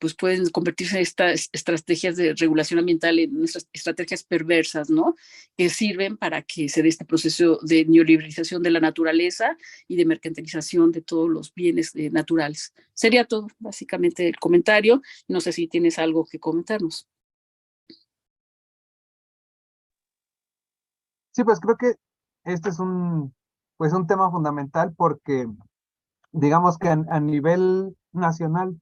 pues pueden convertirse en estas estrategias de regulación ambiental en estrategias perversas, ¿no? Que sirven para que se dé este proceso de neoliberalización de la naturaleza y de mercantilización de todos los bienes naturales. Sería todo, básicamente, el comentario. No sé si tienes algo que comentarnos. Sí, pues creo que este es un tema fundamental porque digamos que a nivel nacional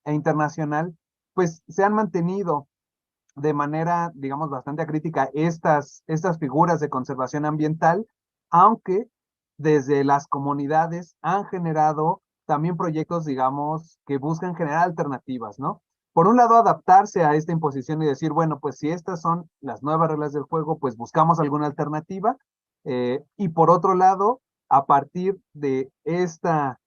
e internacional, pues se han mantenido de manera, digamos, bastante crítica estas figuras de conservación ambiental, aunque desde las comunidades han generado también proyectos, digamos, que buscan generar alternativas, ¿no? Por un lado, adaptarse a esta imposición y decir, bueno, pues si estas son las nuevas reglas del juego, pues buscamos alguna alternativa. Y por otro lado, a partir de esta,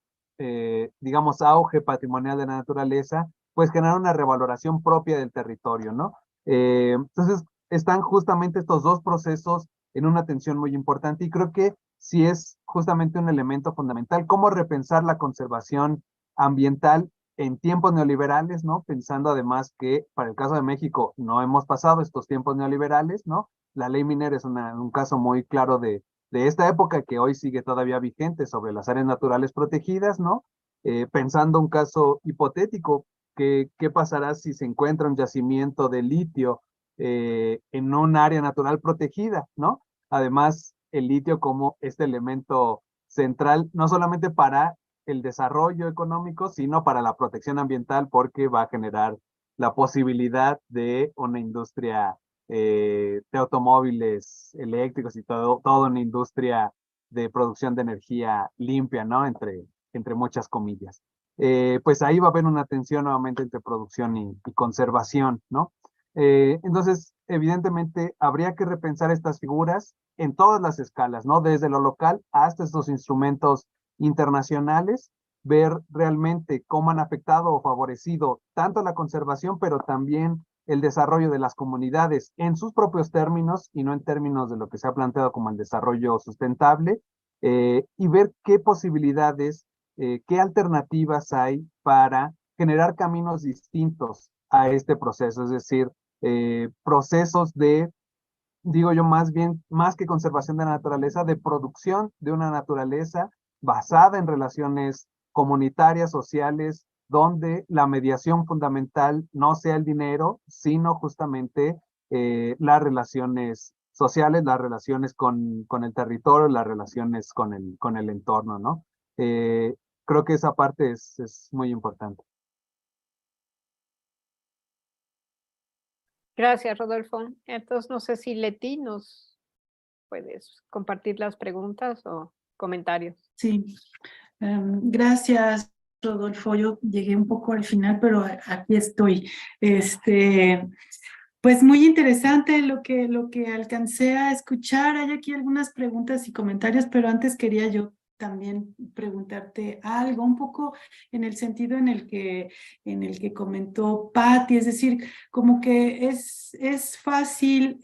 digamos, auge patrimonial de la naturaleza, pues generar una revaloración propia del territorio, ¿no? Entonces, están justamente estos dos procesos en una tensión muy importante y creo que sí es justamente un elemento fundamental, cómo repensar la conservación ambiental en tiempos neoliberales, ¿no? Pensando además que para el caso de México no hemos pasado estos tiempos neoliberales, ¿no? La ley minera es un caso muy claro de esta época que hoy sigue todavía vigente sobre las áreas naturales protegidas, ¿no? Pensando un caso hipotético, ¿qué pasará si se encuentra un yacimiento de litio en un área natural protegida, ¿no? Además, el litio como este elemento central, no solamente para el desarrollo económico, sino para la protección ambiental, porque va a generar la posibilidad de una industria de automóviles eléctricos y toda una industria de producción de energía limpia, ¿no? Entre muchas comillas. Pues ahí va a haber una tensión nuevamente entre producción y conservación, ¿no? Entonces, evidentemente, habría que repensar estas figuras en todas las escalas, ¿no? Desde lo local hasta estos instrumentos internacionales, ver realmente cómo han afectado o favorecido tanto la conservación, pero también el desarrollo de las comunidades en sus propios términos y no en términos de lo que se ha planteado como el desarrollo sustentable, y ver qué posibilidades, qué alternativas hay para generar caminos distintos a este proceso, es decir, procesos de, digo yo, más bien, más que conservación de la naturaleza, de producción de una naturaleza basada en relaciones comunitarias, sociales, donde la mediación fundamental no sea el dinero, sino justamente las relaciones sociales, las relaciones con el territorio, las relaciones con el entorno, ¿no? Eh, Creo que esa parte es muy importante. Gracias, Rodolfo. Entonces, no sé si Leti nos puedes compartir las preguntas o comentarios. Sí, gracias, Rodolfo. Yo llegué un poco al final, pero aquí estoy. Pues muy interesante lo que alcancé a escuchar. Hay aquí algunas preguntas y comentarios, pero antes quería yo también preguntarte algo, un poco en el sentido en el que comentó Patti, es decir, como que es fácil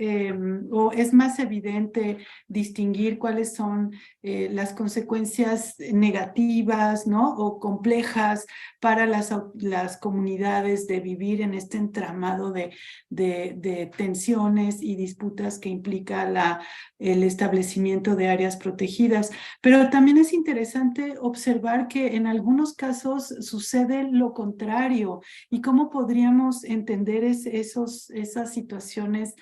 o es más evidente distinguir cuáles son las consecuencias negativas, ¿no? O complejas para las comunidades de vivir en este entramado de tensiones y disputas que implica el establecimiento de áreas protegidas. Pero también es interesante observar que en algunos casos sucede lo contrario y cómo podríamos entender esas situaciones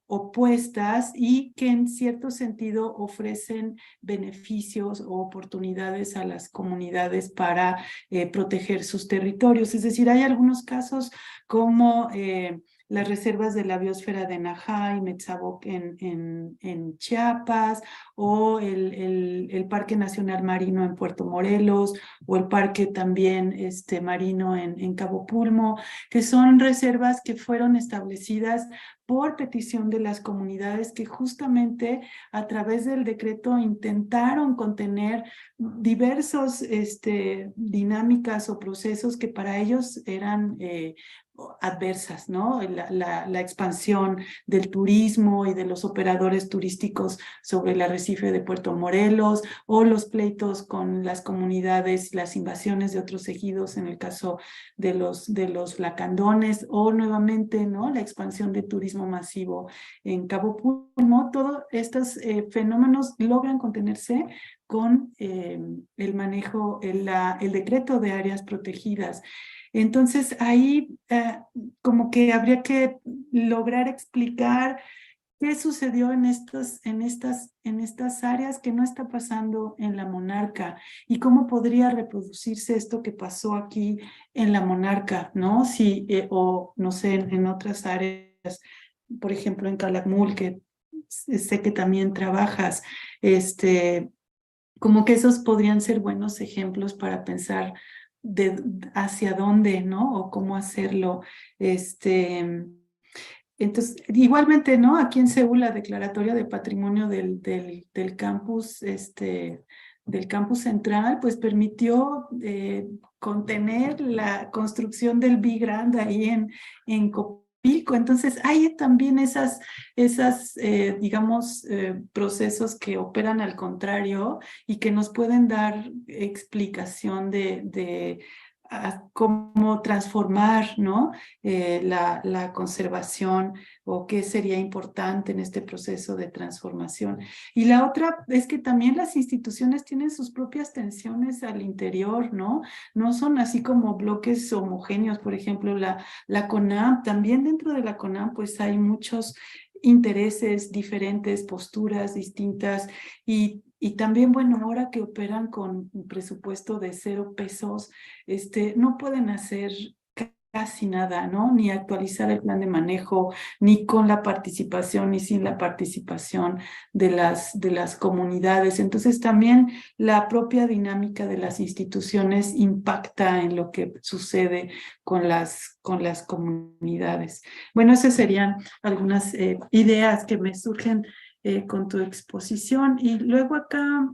opuestas y que en cierto sentido ofrecen beneficios o oportunidades a las comunidades para proteger sus territorios. Es decir, hay algunos casos como las reservas de la biosfera de Najá y Metzaboc en Chiapas, o el Parque Nacional Marino en Puerto Morelos, o el Parque también marino en Cabo Pulmo, que son reservas que fueron establecidas por petición de las comunidades que justamente a través del decreto intentaron contener diversos dinámicas o procesos que para ellos eran adversas, ¿no? La expansión del turismo y de los operadores turísticos sobre el arrecife de Puerto Morelos, o los pleitos con las comunidades, las invasiones de otros ejidos en el caso de los lacandones, o nuevamente, ¿no? La expansión de turismo masivo en Cabo Pulmo. Todos estos fenómenos logran contenerse con el manejo, el decreto de áreas protegidas. Entonces ahí como que habría que lograr explicar ¿Qué sucedió en estas áreas que no está pasando en la Monarca? ¿Y cómo podría reproducirse esto que pasó aquí en la Monarca, ¿no? Si, o no sé, en otras áreas, por ejemplo en Calakmul, que sé que también trabajas, como que esos podrían ser buenos ejemplos para pensar hacia dónde, ¿no? O cómo hacerlo, entonces, igualmente, ¿no? Aquí en Seúl, la declaratoria de patrimonio del campus, del campus central, pues permitió contener la construcción del Big Grand ahí en Copilco. Entonces, hay también digamos, procesos que operan al contrario y que nos pueden dar explicación de cómo transformar, ¿no? La conservación o qué sería importante en este proceso de transformación. Y la otra es que también las instituciones tienen sus propias tensiones al interior, ¿no? No son así como bloques homogéneos. Por ejemplo, la CONAM, también dentro de la CONAM pues hay muchos intereses diferentes, posturas distintas y también, bueno, ahora que operan con un presupuesto de 0 pesos, no pueden hacer casi nada, ¿no? Ni actualizar el plan de manejo, ni con la participación, ni sin la participación de las comunidades. Entonces también la propia dinámica de las instituciones impacta en lo que sucede con las comunidades. Bueno, esas serían algunas ideas que me surgen con tu exposición. Y luego acá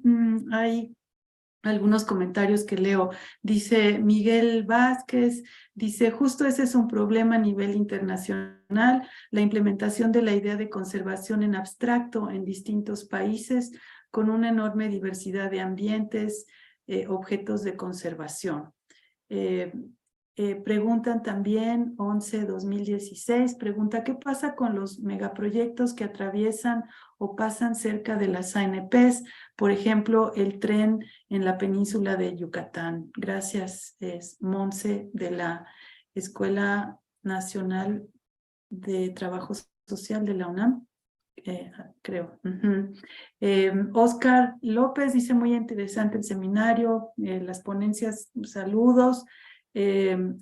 hay algunos comentarios que leo. Dice Miguel Vázquez, dice, justo ese es un problema a nivel internacional, la implementación de la idea de conservación en abstracto en distintos países con una enorme diversidad de ambientes, objetos de conservación. Preguntan también, 11-2016, pregunta, ¿qué pasa con los megaproyectos que atraviesan o pasan cerca de las ANPs? Por ejemplo, el tren en la península de Yucatán. Gracias, es Monse de la Escuela Nacional de Trabajo Social de la UNAM. Creo. Oscar López dice, muy interesante el seminario, las ponencias, saludos.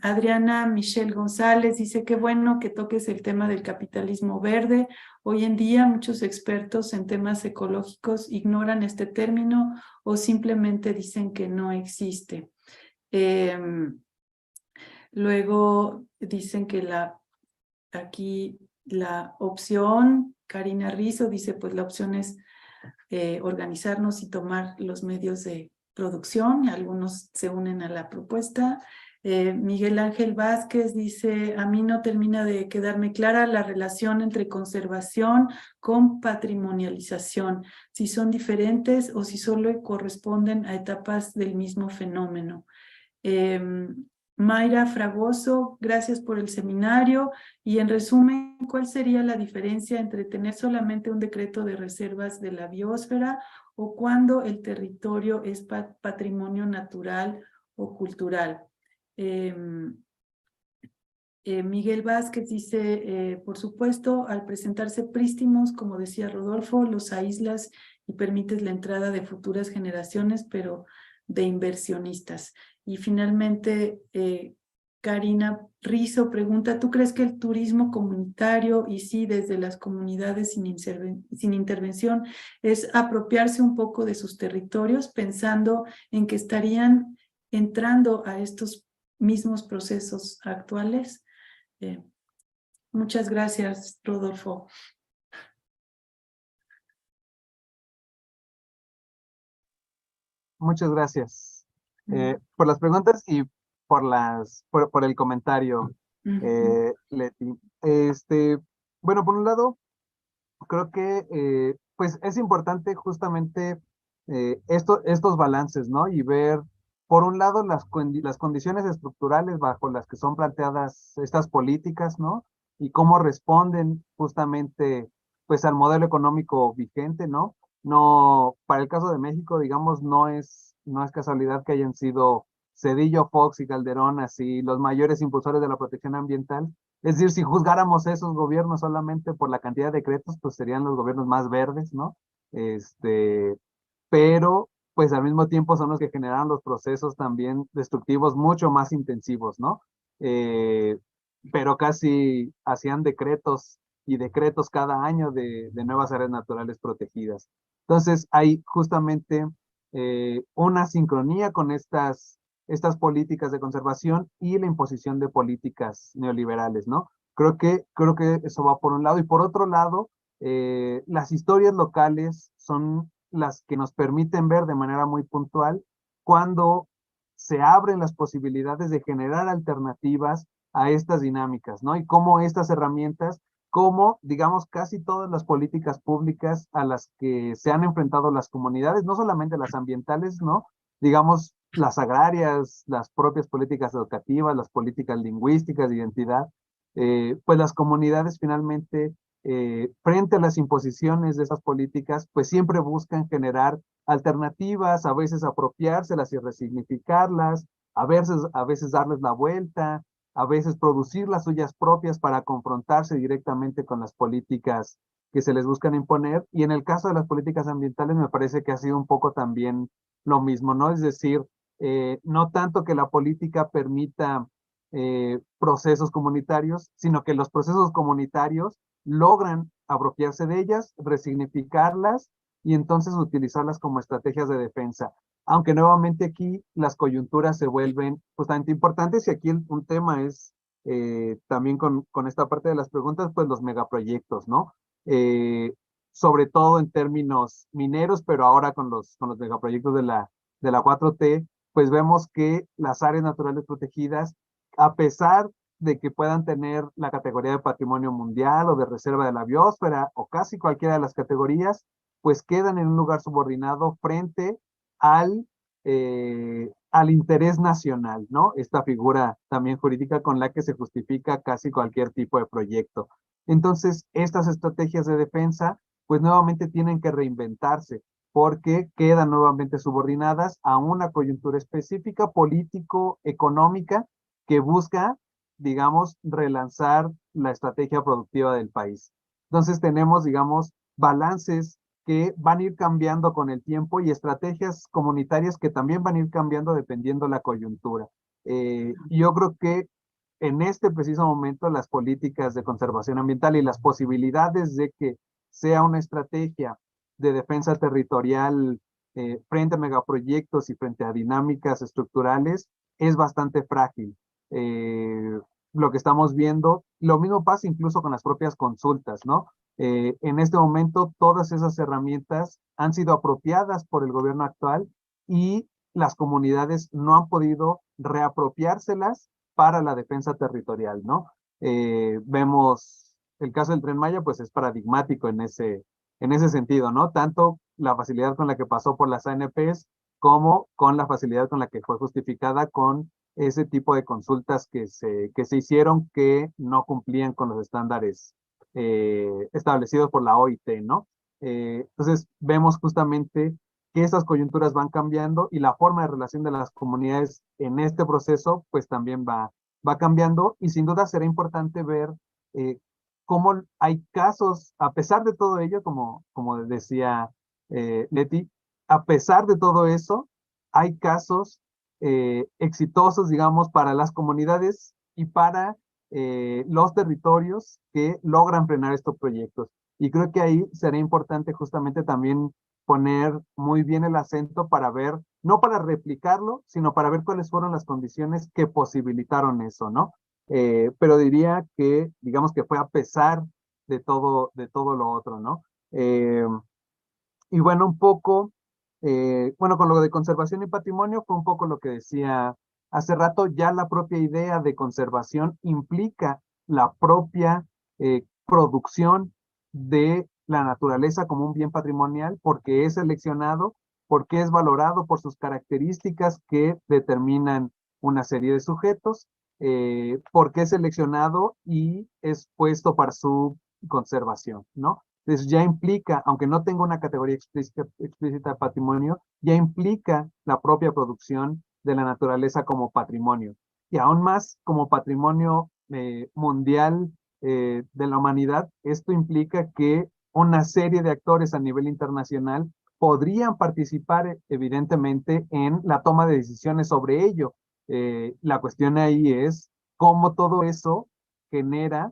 Adriana Michelle González dice, qué bueno que toques el tema del capitalismo verde. Hoy en día muchos expertos en temas ecológicos ignoran este término o simplemente dicen que no existe. Luego dicen que aquí la opción, Karina Rizzo dice, pues la opción es organizarnos y tomar los medios de producción, y algunos se unen a la propuesta. Miguel Ángel Vázquez dice, a mí no termina de quedarme clara la relación entre conservación con patrimonialización, si son diferentes o si solo corresponden a etapas del mismo fenómeno. Mayra Fragoso, gracias por el seminario. Y en resumen, ¿cuál sería la diferencia entre tener solamente un decreto de reservas de la biosfera o cuando el territorio es patrimonio natural o cultural? Miguel Vázquez dice, por supuesto, al presentarse prístimos, como decía Rodolfo, los aíslas y permites la entrada de futuras generaciones, pero de inversionistas. Y finalmente, Karina Rizzo pregunta, ¿tú crees que el turismo comunitario, y sí, desde las comunidades sin intervención, es apropiarse un poco de sus territorios, pensando en que estarían entrando a estos mismos procesos actuales? Muchas gracias, Rodolfo. Muchas gracias por las preguntas y por el comentario, Leti. Bueno, por un lado, creo que pues es importante justamente estos balances, ¿no? Y ver, por un lado, las condiciones estructurales bajo las que son planteadas estas políticas, ¿no? Y cómo responden justamente pues al modelo económico vigente, ¿no? No, para el caso de México, digamos, no es casualidad que hayan sido Zedillo, Fox y Calderón así los mayores impulsores de la protección ambiental, Es decir, si juzgáramos esos gobiernos solamente por la cantidad de decretos, pues serían los gobiernos más verdes, ¿no? Pero pues al mismo tiempo son los que generan los procesos también destructivos mucho más intensivos, ¿no? Eh, pero casi hacían decretos y decretos cada año de nuevas áreas naturales protegidas. Entonces hay justamente una sincronía con estas políticas de conservación y la imposición de políticas neoliberales, ¿no? Creo que eso va por un lado. Y por otro lado, las historias locales son las que nos permiten ver de manera muy puntual cuando se abren las posibilidades de generar alternativas a estas dinámicas, ¿no? Y cómo estas herramientas, como digamos casi todas las políticas públicas a las que se han enfrentado las comunidades, no solamente las ambientales, ¿no? Digamos las agrarias, las propias políticas educativas, las políticas lingüísticas de identidad, pues las comunidades finalmente frente a las imposiciones de esas políticas, pues siempre buscan generar alternativas, a veces apropiárselas y resignificarlas, a veces darles la vuelta, a veces producir las suyas propias para confrontarse directamente con las políticas que se les buscan imponer. Y en el caso de las políticas ambientales me parece que ha sido un poco también lo mismo, ¿no? Es decir, no tanto que la política permita procesos comunitarios, sino que los procesos comunitarios logran apropiarse de ellas, resignificarlas y entonces utilizarlas como estrategias de defensa. Aunque nuevamente aquí las coyunturas se vuelven justamente importantes y aquí un tema es también con esta parte de las preguntas, pues los megaproyectos, ¿no? Sobre todo en términos mineros, pero ahora con los megaproyectos de la 4T, pues vemos que las áreas naturales protegidas, a pesar de que puedan tener la categoría de patrimonio mundial o de reserva de la biosfera o casi cualquiera de las categorías, pues quedan en un lugar subordinado frente al interés nacional, ¿no? Esta figura también jurídica con la que se justifica casi cualquier tipo de proyecto. Entonces, estas estrategias de defensa, pues nuevamente tienen que reinventarse porque quedan nuevamente subordinadas a una coyuntura específica político-económica que busca, digamos, relanzar la estrategia productiva del país. Entonces tenemos, digamos, balances que van a ir cambiando con el tiempo y estrategias comunitarias que también van a ir cambiando dependiendo la coyuntura. Yo creo que en este preciso momento las políticas de conservación ambiental y las posibilidades de que sea una estrategia de defensa territorial frente a megaproyectos y frente a dinámicas estructurales es bastante frágil. Eh, lo que estamos viendo, lo mismo pasa incluso con las propias consultas, ¿no? En este momento todas esas herramientas han sido apropiadas por el gobierno actual y las comunidades no han podido reapropiárselas para la defensa territorial, ¿no? Vemos el caso del Tren Maya, pues es paradigmático en ese sentido, ¿no? Tanto la facilidad con la que pasó por las ANPs como con la facilidad con la que fue justificada con ese tipo de consultas que se hicieron que no cumplían con los estándares establecidos por la OIT, ¿no? Entonces, vemos justamente que esas coyunturas van cambiando y la forma de relación de las comunidades en este proceso, pues también va cambiando y sin duda será importante ver cómo hay casos, a pesar de todo ello, como decía Leti, a pesar de todo eso, hay casos exitosos, digamos, para las comunidades y para los territorios que logran frenar estos proyectos. Y creo que ahí será importante justamente también poner muy bien el acento para ver, no para replicarlo, sino para ver cuáles fueron las condiciones que posibilitaron eso, ¿no? Pero diría que, digamos que fue a pesar de todo lo otro, ¿no? Y bueno, un poco, bueno, con lo de conservación y patrimonio fue un poco lo que decía hace rato, ya la propia idea de conservación implica la propia producción de la naturaleza como un bien patrimonial porque es seleccionado, porque es valorado por sus características que determinan una serie de sujetos, porque es seleccionado y es puesto para su conservación, ¿no? Entonces ya implica, aunque no tenga una categoría explícita de patrimonio, ya implica la propia producción de la naturaleza como patrimonio. Y aún más como patrimonio mundial de la humanidad, esto implica que una serie de actores a nivel internacional podrían participar evidentemente en la toma de decisiones sobre ello. La cuestión ahí es cómo todo eso genera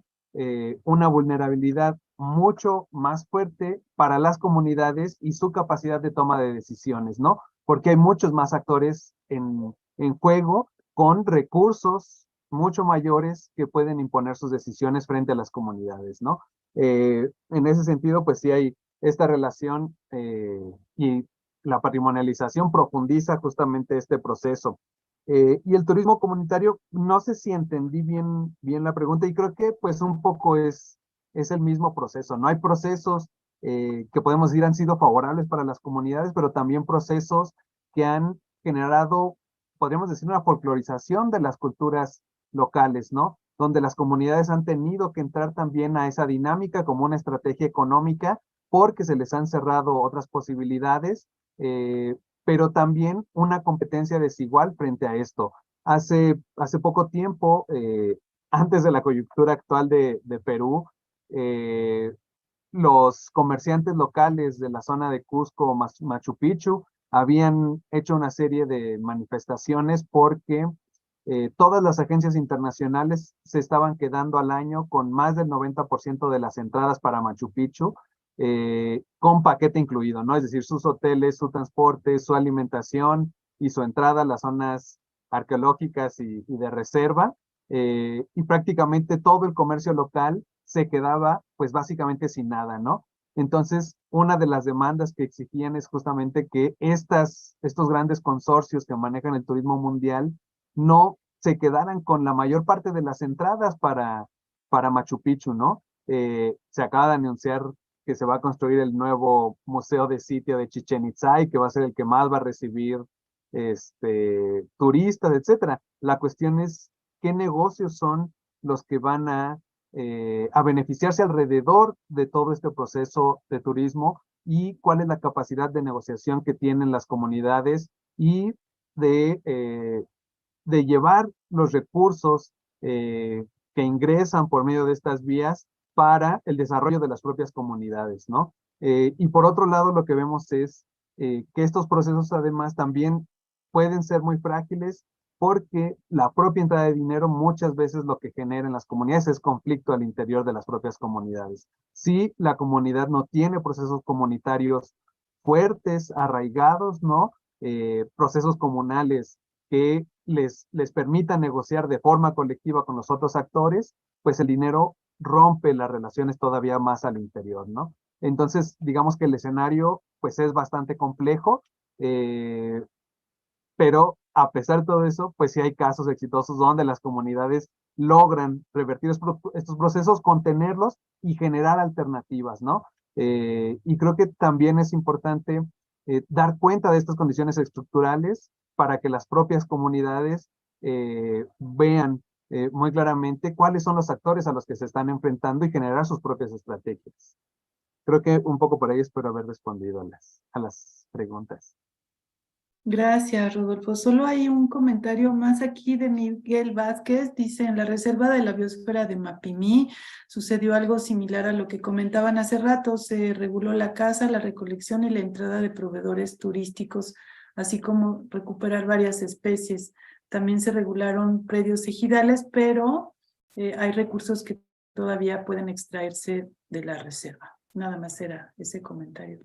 una vulnerabilidad mucho más fuerte para las comunidades y su capacidad de toma de decisiones, ¿no? Porque hay muchos más actores en juego con recursos mucho mayores que pueden imponer sus decisiones frente a las comunidades, ¿no? En ese sentido, pues sí hay esta relación y la patrimonialización profundiza justamente este proceso. Y el turismo comunitario, no sé si entendí bien la pregunta y creo que pues un poco es el mismo proceso, ¿no? Hay procesos que podemos decir han sido favorables para las comunidades, pero también procesos que han generado, podríamos decir, una folclorización de las culturas locales, ¿no? Donde las comunidades han tenido que entrar también a esa dinámica como una estrategia económica porque se les han cerrado otras posibilidades, pero también una competencia desigual frente a esto. Hace poco tiempo, antes de la coyuntura actual de Perú, eh, los comerciantes locales de la zona de Cusco, Machu Picchu, habían hecho una serie de manifestaciones porque todas las agencias internacionales se estaban quedando al año con más del 90% de las entradas para Machu Picchu, con paquete incluido, ¿no? Es decir, sus hoteles, su transporte, su alimentación y su entrada a las zonas arqueológicas y de reserva. Y prácticamente todo el comercio local se quedaba pues básicamente sin nada, ¿no? Entonces, una de las demandas que exigían es justamente que estos grandes consorcios que manejan el turismo mundial no se quedaran con la mayor parte de las entradas para Machu Picchu, ¿no? Se acaba de anunciar que se va a construir el nuevo museo de sitio de Chichén Itzá y que va a ser el que más va a recibir turistas, etcétera. La cuestión es qué negocios son los que van a beneficiarse alrededor de todo este proceso de turismo y cuál es la capacidad de negociación que tienen las comunidades y de, eh, de llevar los recursos que ingresan por medio de estas vías para el desarrollo de las propias comunidades, ¿no? Y por otro lado, lo que vemos es que estos procesos además también pueden ser muy frágiles porque la propia entrada de dinero muchas veces lo que genera en las comunidades es conflicto al interior de las propias comunidades. Si la comunidad no tiene procesos comunitarios fuertes, arraigados, ¿no? Procesos comunales que les permita negociar de forma colectiva con los otros actores, pues el dinero rompe las relaciones todavía más al interior, ¿no? Entonces, digamos que el escenario pues es bastante complejo, pero a pesar de todo eso, pues sí hay casos exitosos donde las comunidades logran revertir estos procesos, contenerlos y generar alternativas, ¿no? Y creo que también es importante dar cuenta de estas condiciones estructurales para que las propias comunidades vean muy claramente cuáles son los actores a los que se están enfrentando y generar sus propias estrategias. Creo que un poco por ahí espero haber respondido a las preguntas. Gracias, Rodolfo. Solo hay un comentario más aquí de Miguel Vázquez. Dice, en la reserva de la biosfera de Mapimí sucedió algo similar a lo que comentaban hace rato. Se reguló la caza, la recolección y la entrada de proveedores turísticos, así como recuperar varias especies. También se regularon predios ejidales, pero hay recursos que todavía pueden extraerse de la reserva. Nada más era ese comentario.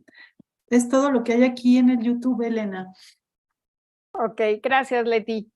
Es todo lo que hay aquí en el YouTube, Elena. Ok, gracias, Leti.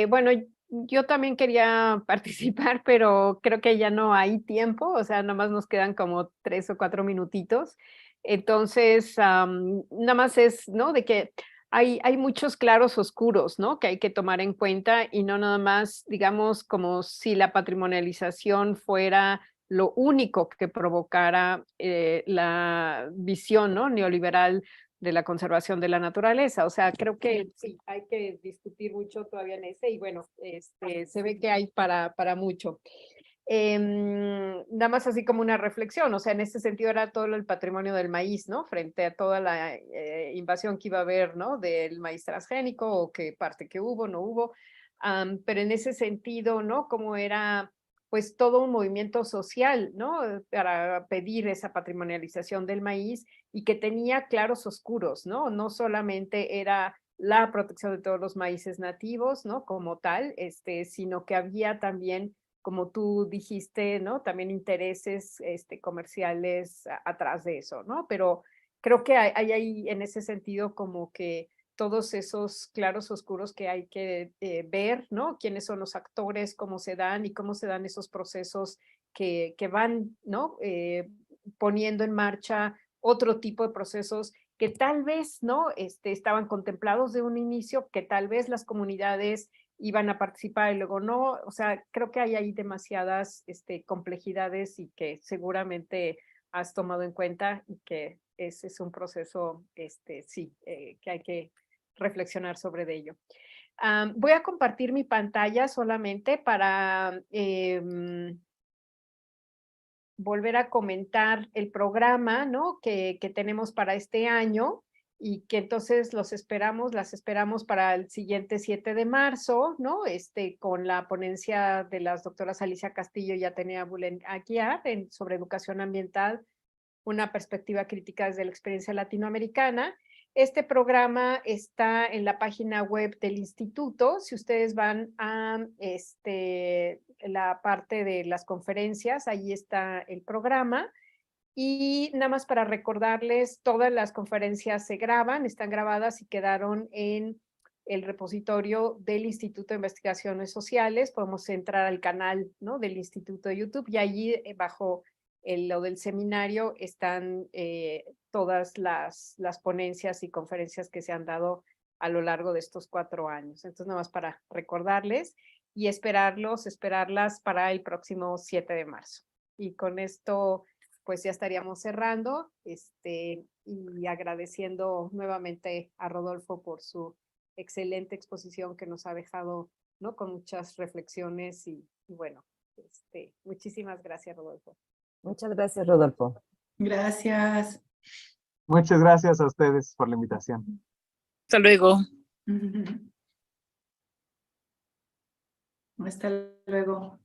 Bueno, yo también quería participar, pero creo que ya no hay tiempo, o sea, nada más nos quedan como 3 o 4 minutitos. Entonces, nada más es, ¿no? De que hay muchos claros oscuros, ¿no? Que hay que tomar en cuenta y no nada más, digamos, como si la patrimonialización fuera lo único que provocara la visión, ¿no? Neoliberal de la conservación de la naturaleza. O sea, creo que sí, hay que discutir mucho todavía en ese y bueno, se ve que hay para mucho. Nada más así como una reflexión, o sea, en este sentido era todo el patrimonio del maíz, ¿no? Frente a toda la invasión que iba a haber, ¿no? Del maíz transgénico o qué parte que hubo, no hubo. pero en ese sentido, ¿no? Como era pues todo un movimiento social, ¿no? Para pedir esa patrimonialización del maíz y que tenía claros oscuros, ¿no? No solamente era la protección de todos los maíces nativos, ¿no? Como tal, sino que había también, como tú dijiste, ¿no? También intereses comerciales atrás de eso, ¿no? Pero creo que hay ahí en ese sentido como que todos esos claros oscuros que hay que ver, ¿no? Quiénes son los actores, cómo se dan y cómo se dan esos procesos que van, ¿no? Poniendo en marcha otro tipo de procesos que tal vez, ¿no? Estaban contemplados de un inicio, que tal vez las comunidades iban a participar y luego no. O sea, creo que hay ahí demasiadas complejidades y que seguramente has tomado en cuenta y que ese es un proceso, sí, que hay que reflexionar sobre ello. Voy a compartir mi pantalla solamente para volver a comentar el programa, ¿no? Que tenemos para este año y que entonces las esperamos para el siguiente 7 de marzo, ¿no? Con la ponencia de las doctoras Alicia Castillo y Atenea Bulen Aguiar sobre educación ambiental, una perspectiva crítica desde la experiencia latinoamericana. Este programa está en la página web del instituto. Si ustedes van a la parte de las conferencias, ahí está el programa. Y nada más para recordarles, todas las conferencias se graban, están grabadas y quedaron en el repositorio del Instituto de Investigaciones Sociales. Podemos entrar al canal, ¿no? Del Instituto de YouTube y allí bajo lo del seminario están todas las ponencias y conferencias que se han dado a lo largo de estos 4 años. Entonces, nada más para recordarles y esperarlas para el próximo 7 de marzo. Y con esto, pues ya estaríamos cerrando, y agradeciendo nuevamente a Rodolfo por su excelente exposición que nos ha dejado, ¿no? Con muchas reflexiones y bueno, muchísimas gracias, Rodolfo. Muchas gracias, Rodolfo. Gracias. Muchas gracias a ustedes por la invitación. Hasta luego. Hasta luego.